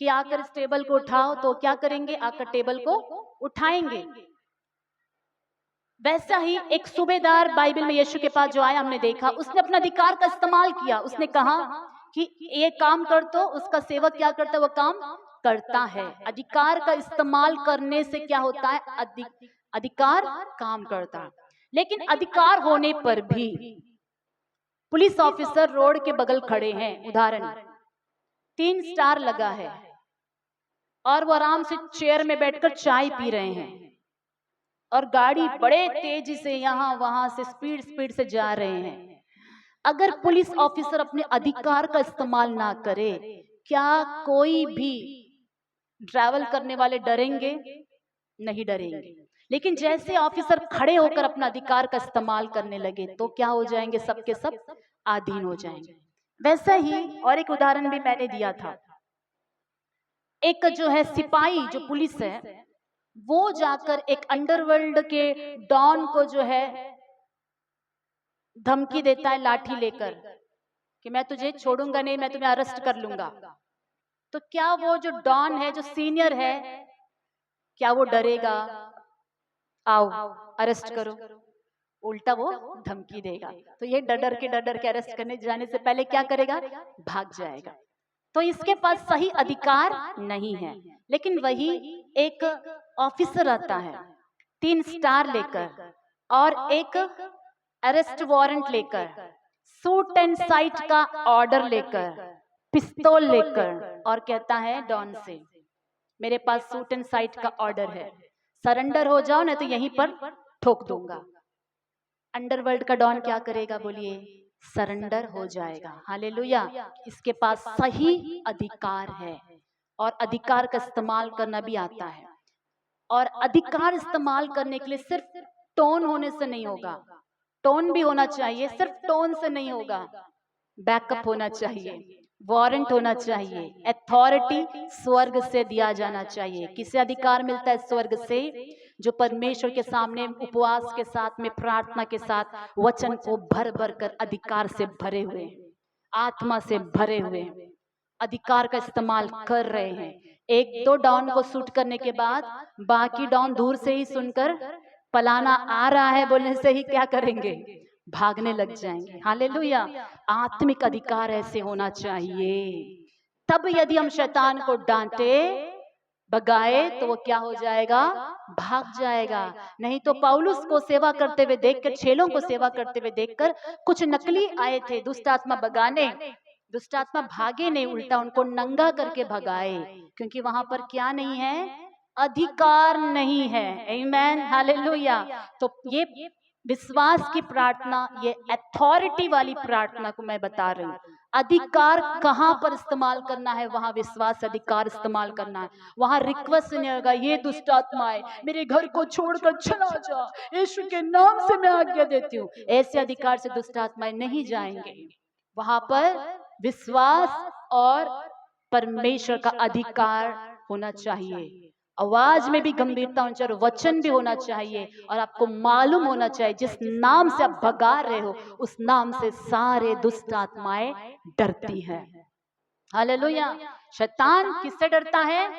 कि आकर इस टेबल को उठाओ, तो क्या करेंगे? आकर टेबल को उठाएंगे। वैसा ही एक सूबेदार बाइबल में यीशु के पास जो आया, हमने देखा उसने अपना अधिकार का इस्तेमाल किया। उसने कहा कि ये काम कर, तो उसका सेवक क्या करता है, वो काम करता है। अधिकार का इस्तेमाल करने से क्या होता है, अधिकार काम करता है। लेकिन अधिकार होने पर भी पुलिस ऑफिसर रोड के बगल खड़े हैं, उदाहरण 3 स्टार लगा है और वो आराम से चेयर में बैठकर चाय पी रहे हैं और गाड़ी बड़े तेजी से यहाँ वहां से स्पीड से जा रहे हैं। अगर पुलिस ऑफिसर अपने अधिकार का इस्तेमाल ना करे, क्या कोई भी ट्रैवल करने वाले डरेंगे? नहीं डरेंगे। लेकिन जैसे ऑफिसर खड़े होकर अपना अधिकार का इस्तेमाल करने लगे तो क्या हो जाएंगे, सबके सब अधीन हो जाएंगे। वैसा ही और एक उदाहरण भी मैंने दिया था। एक जो है सिपाही, जो पुलिस है, वो जाकर एक अंडरवर्ल्ड के डॉन को जो है धमकी देता है लाठी लेकर कि मैं तुझे छोड़ूंगा नहीं, मैं तुम्हें अरेस्ट कर लूंगा। तो क्या वो जो डॉन है, जो सीनियर है, क्या वो डरेगा? आओ अरेस्ट करो, उल्टा वो धमकी देगा। तो ये डर के अरेस्ट करने जाने से पहले क्या करेगा, भाग जाएगा। तो इसके पास सही अधिकार नहीं है। लेकिन वही एक ऑफिसर आता है 3 स्टार लेकर और एक अरेस्ट वारंट लेकर, सूट एंड साइट का ऑर्डर लेकर, पिस्तौल लेकर, और कहता है डॉन से, मेरे पास सूट एंड साइट का ऑर्डर है, सरेंडर हो जाओ ना तो यहीं पर ठोक दूंगा। अंडरवर्ल्ड का डॉन क्या करेगा, बोलिए? सरेंडर हो जाएगा। हालेलुया। इसके पास सही अधिकार है और अधिकार का इस्तेमाल करना भी आता है। और अधिकार इस्तेमाल करने के लिए सिर्फ टोन होने से नहीं होगा, टोन भी होना चाहिए। सिर्फ टोन से नहीं होगा, बैकअप होना चाहिए, वारंट होना चाहिए, अथॉरिटी स्वर्ग से दिया जाना चाहिए। किसे अधिकार मिलता है? स्वर्ग से, जो परमेश्वर के सामने उपवास के साथ में, प्रार्थना के साथ वचन को भर भर कर अधिकार से भरे हुए, आत्मा से भरे हुए अधिकार का इस्तेमाल कर रहे हैं। एक दो डॉन को शूट करने के बाद बाकी डॉन दूर से ही सुनकर पलाना आ रहा है बोलने से ही क्या करेंगे, भागने लग जाएंगे। हालेलुया। आत्मिक अधिकार ऐसे होना चाहिए। तब यदि हम शैतान को डांटे भगाए तो वो क्या हो जाएगा, भाग जाएगा। नहीं तो पौलुस को सेवा करते हुए देखकर, चेलों को सेवा करते हुए देखकर कुछ नकली आए थे दुष्ट आत्मा भगाने, दुष्ट आत्मा भागे नहीं, उल्टा उनको नंगा करके भगाए, क्योंकि वहां पर क्या नहीं है, अधिकार नहीं है। आमीन, हालेलुया। तो ये विश्वास की प्रार्थना, ये अथॉरिटी वाली प्रार्थना को मैं बता रही हूँ। अधिकार कहाँ पर इस्तेमाल करना है, वहां विश्वास अधिकार इस्तेमाल करना है। वहां रिक्वेस्ट नहीं होगा, ये दुष्ट आत्माएं मेरे घर को छोड़कर चला जा, यीशु के नाम से मैं आज्ञा देती हूँ। ऐसे अधिकार से दुष्ट आत्माएं नहीं जाएंगे। वहां पर विश्वास और परमेश्वर का अधिकार होना चाहिए। आवाज में भी गंभीरता होनी चाहिए, वचन भी होना चाहिए, और आपको मालूम होना चाहिए जिस नाम से आप भगा रहे हो उस नाम से सारे दुष्ट आत्माएं डरती है। हालेलुया। शैतान किससे डरता है?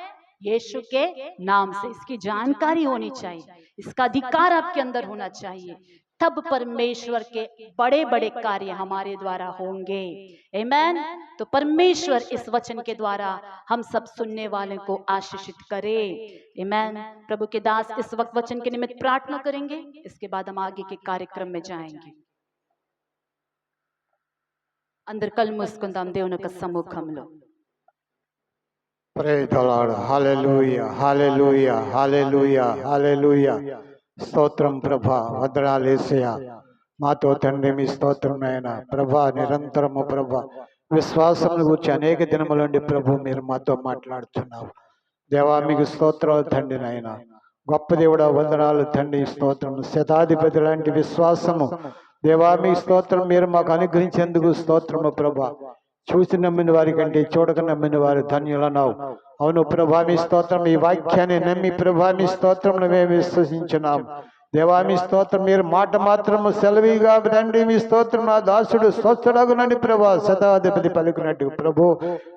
यीशु के नाम से। इसकी जानकारी होनी चाहिए, इसका अधिकार आपके अंदर होना चाहिए, तब परमेश्वर के बड़े बड़े कार्य हमारे द्वारा होंगे। आमीन। तो परमेश्वर इस वचन के द्वारा हम सब सुनने वाले को आशीषित करे। आमीन। प्रभु के दास इस वक्त वचन के निमित्त प्रार्थना करेंगे, इसके बाद हम आगे के कार्यक्रम में जाएंगे। अंदर कल मुस्कुंदाम देवना का समुखंलो। Praise the Lord. Hallelujah. Hallelujah. Hallelujah. Hallelujah. స్తోత్రం ప్రభా, వదనాలేసయ్యా. మాతో తండ్రి మీ స్తోత్రమైన ప్రభా, నిరంతరము ప్రభా విశ్వాసం గురించి అనేక దినముల నుండి ప్రభు మీరు మాతో మాట్లాడుతున్నావు. దేవా మీకు స్తోత్రాలు తండ్రి. నాయన గొప్ప దేవుడా, వందనాలు తండ్రి. స్తోత్రము శతాధిపతి లాంటి విశ్వాసము దేవా మీ స్తోత్రం మీరు మాకు అనుగ్రహించేందుకు స్తోత్రము ప్రభా. చూసి నమ్మిన వారి కంటే చూడక నమ్మిన వారు ధన్యులన్నావు. అవును ప్రభా, మీ స్తోత్రం. ఈ వాక్యాన్ని నమ్మి ప్రభా మీ స్తోత్రం మేము విశ్వసించున్నాం. దేవా మీ స్తోత్రం, మీరు మాట మాత్రము సెలవిగా తండ్రి మీ స్తోత్రం, నా దాసుడు స్వస్థుడగునని ప్రభా శతాధిపతి పలుకున్నట్టు ప్రభు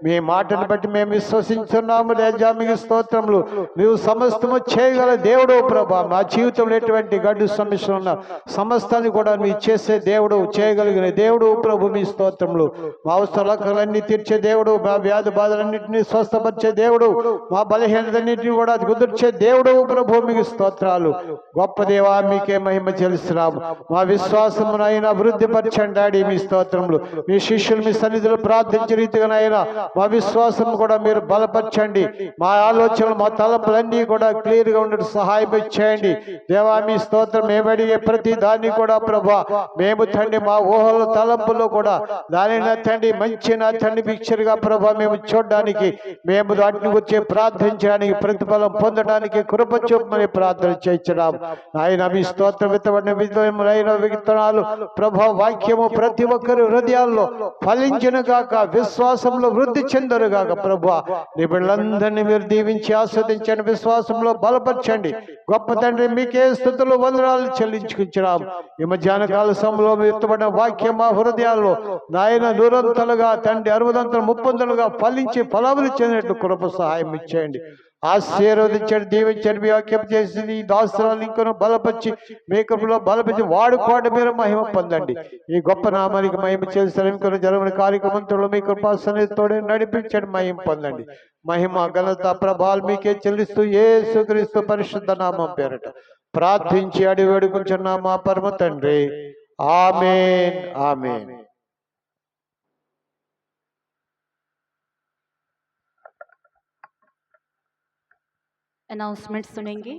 మీ మాటను బట్టి మేము విశ్వసించున్నాము. రాజా మీకు స్తోత్రములు, నీవు సమస్తము చేయగల దేవుడు ప్రభా. మా జీవితంలో ఎటువంటి గడ్డు సమస్యలు ఉన్న సమస్తాన్ని కూడా మీ చేసే దేవుడు, చేయగలిగిన దేవుడు ప్రభు మీ స్తోత్రములు. మా అవసరాలన్నీ తీర్చే దేవుడు, మా వ్యాధి బాధలన్నింటినీ స్వస్థపరిచే దేవుడు, మా బలహీనతన్నింటినీ కూడా కుదుర్చే దేవుడు ప్రభు మీకు స్తోత్రాలు. గొప్ప దేవా మీకే మహిమ చెల్లిస్తున్నాము. మా విశ్వాసమునైనా వృద్ధిపరచండి డాడీ మీ స్తోత్రములు. మీ శిష్యులు మీ సన్నిధిలో ప్రార్థించే రీతిగానైనా మా విశ్వాసం కూడా మీరు బలపరచండి. మా ఆలోచనలు మా తలంపులన్నీ కూడా క్లియర్ గా ఉండడం సహాయం చేయండి దేవా మీ స్తోత్రం. మేము అడిగే ప్రతి దాన్ని కూడా ప్రభా మేము తండ్రి మా ఊహల తలంపుల్లో కూడా దానిని తండ్రి మంచి నా తండ్రి పిక్చర్ గా ప్రభా మేము చూడడానికి, మేము వాటిని గురించి ప్రార్థించడానికి, ప్రతిఫలం పొందడానికి కృప చూపమని ప్రార్థన చేయించడం. ఆయన మీ స్తోత్రం విత్తబడిన విత్తనాలు ప్రభా వాక్యము ప్రతి ఒక్కరి హృదయాల్లో ఫలించిన గాక, విశ్వాసంలో వృద్ధి చెందరు గాక ప్రభా. నీ బిడ్డలందరినీ మీరు దీవించి ఆస్వాదించండి, విశ్వాసంలో బలపరచండి. గొప్ప తండ్రి మీకే స్తుతులు వందనాలు చెల్లించుకుంటున్నాం. ఈ మధ్యాహ్న కాల సమయంలో విత్తబడిన వాక్యం మా హృదయాల్లో నాయన నూరంతలుగా తండ్రి 60 30 ఫలించి ఫలములు చెందినట్లు కృప సహాయం ఇచ్చేయండి. ఆశీర్వదించండి, దీవించండి. మీ వాక్యం చేసి ఈ దాసురాలు ఇంకొన బలపరిచి మీ కృపలో బలపరిచి వాడుకోండి, మీరు మహిమ పొందండి. ఈ గొప్ప నామానికి మహిమ చేసిన ఇంకొన జరగని కార్యక్రమంతో మీ కృపా సన్నిధితోనే నడిపించండి, మహిమ పొందండి. మహిమ ఘనత ప్రభావాలు మీకే చెల్లిస్తూ యేసుక్రీస్తు పరిశుద్ధ నామం పేరట ప్రార్థించి అడిగి వేడుకుంటున్నాం మా పరమ తండ్రి. ఆమేన్, ఆమేన్. अनाउंसमेंट सुनेंगे।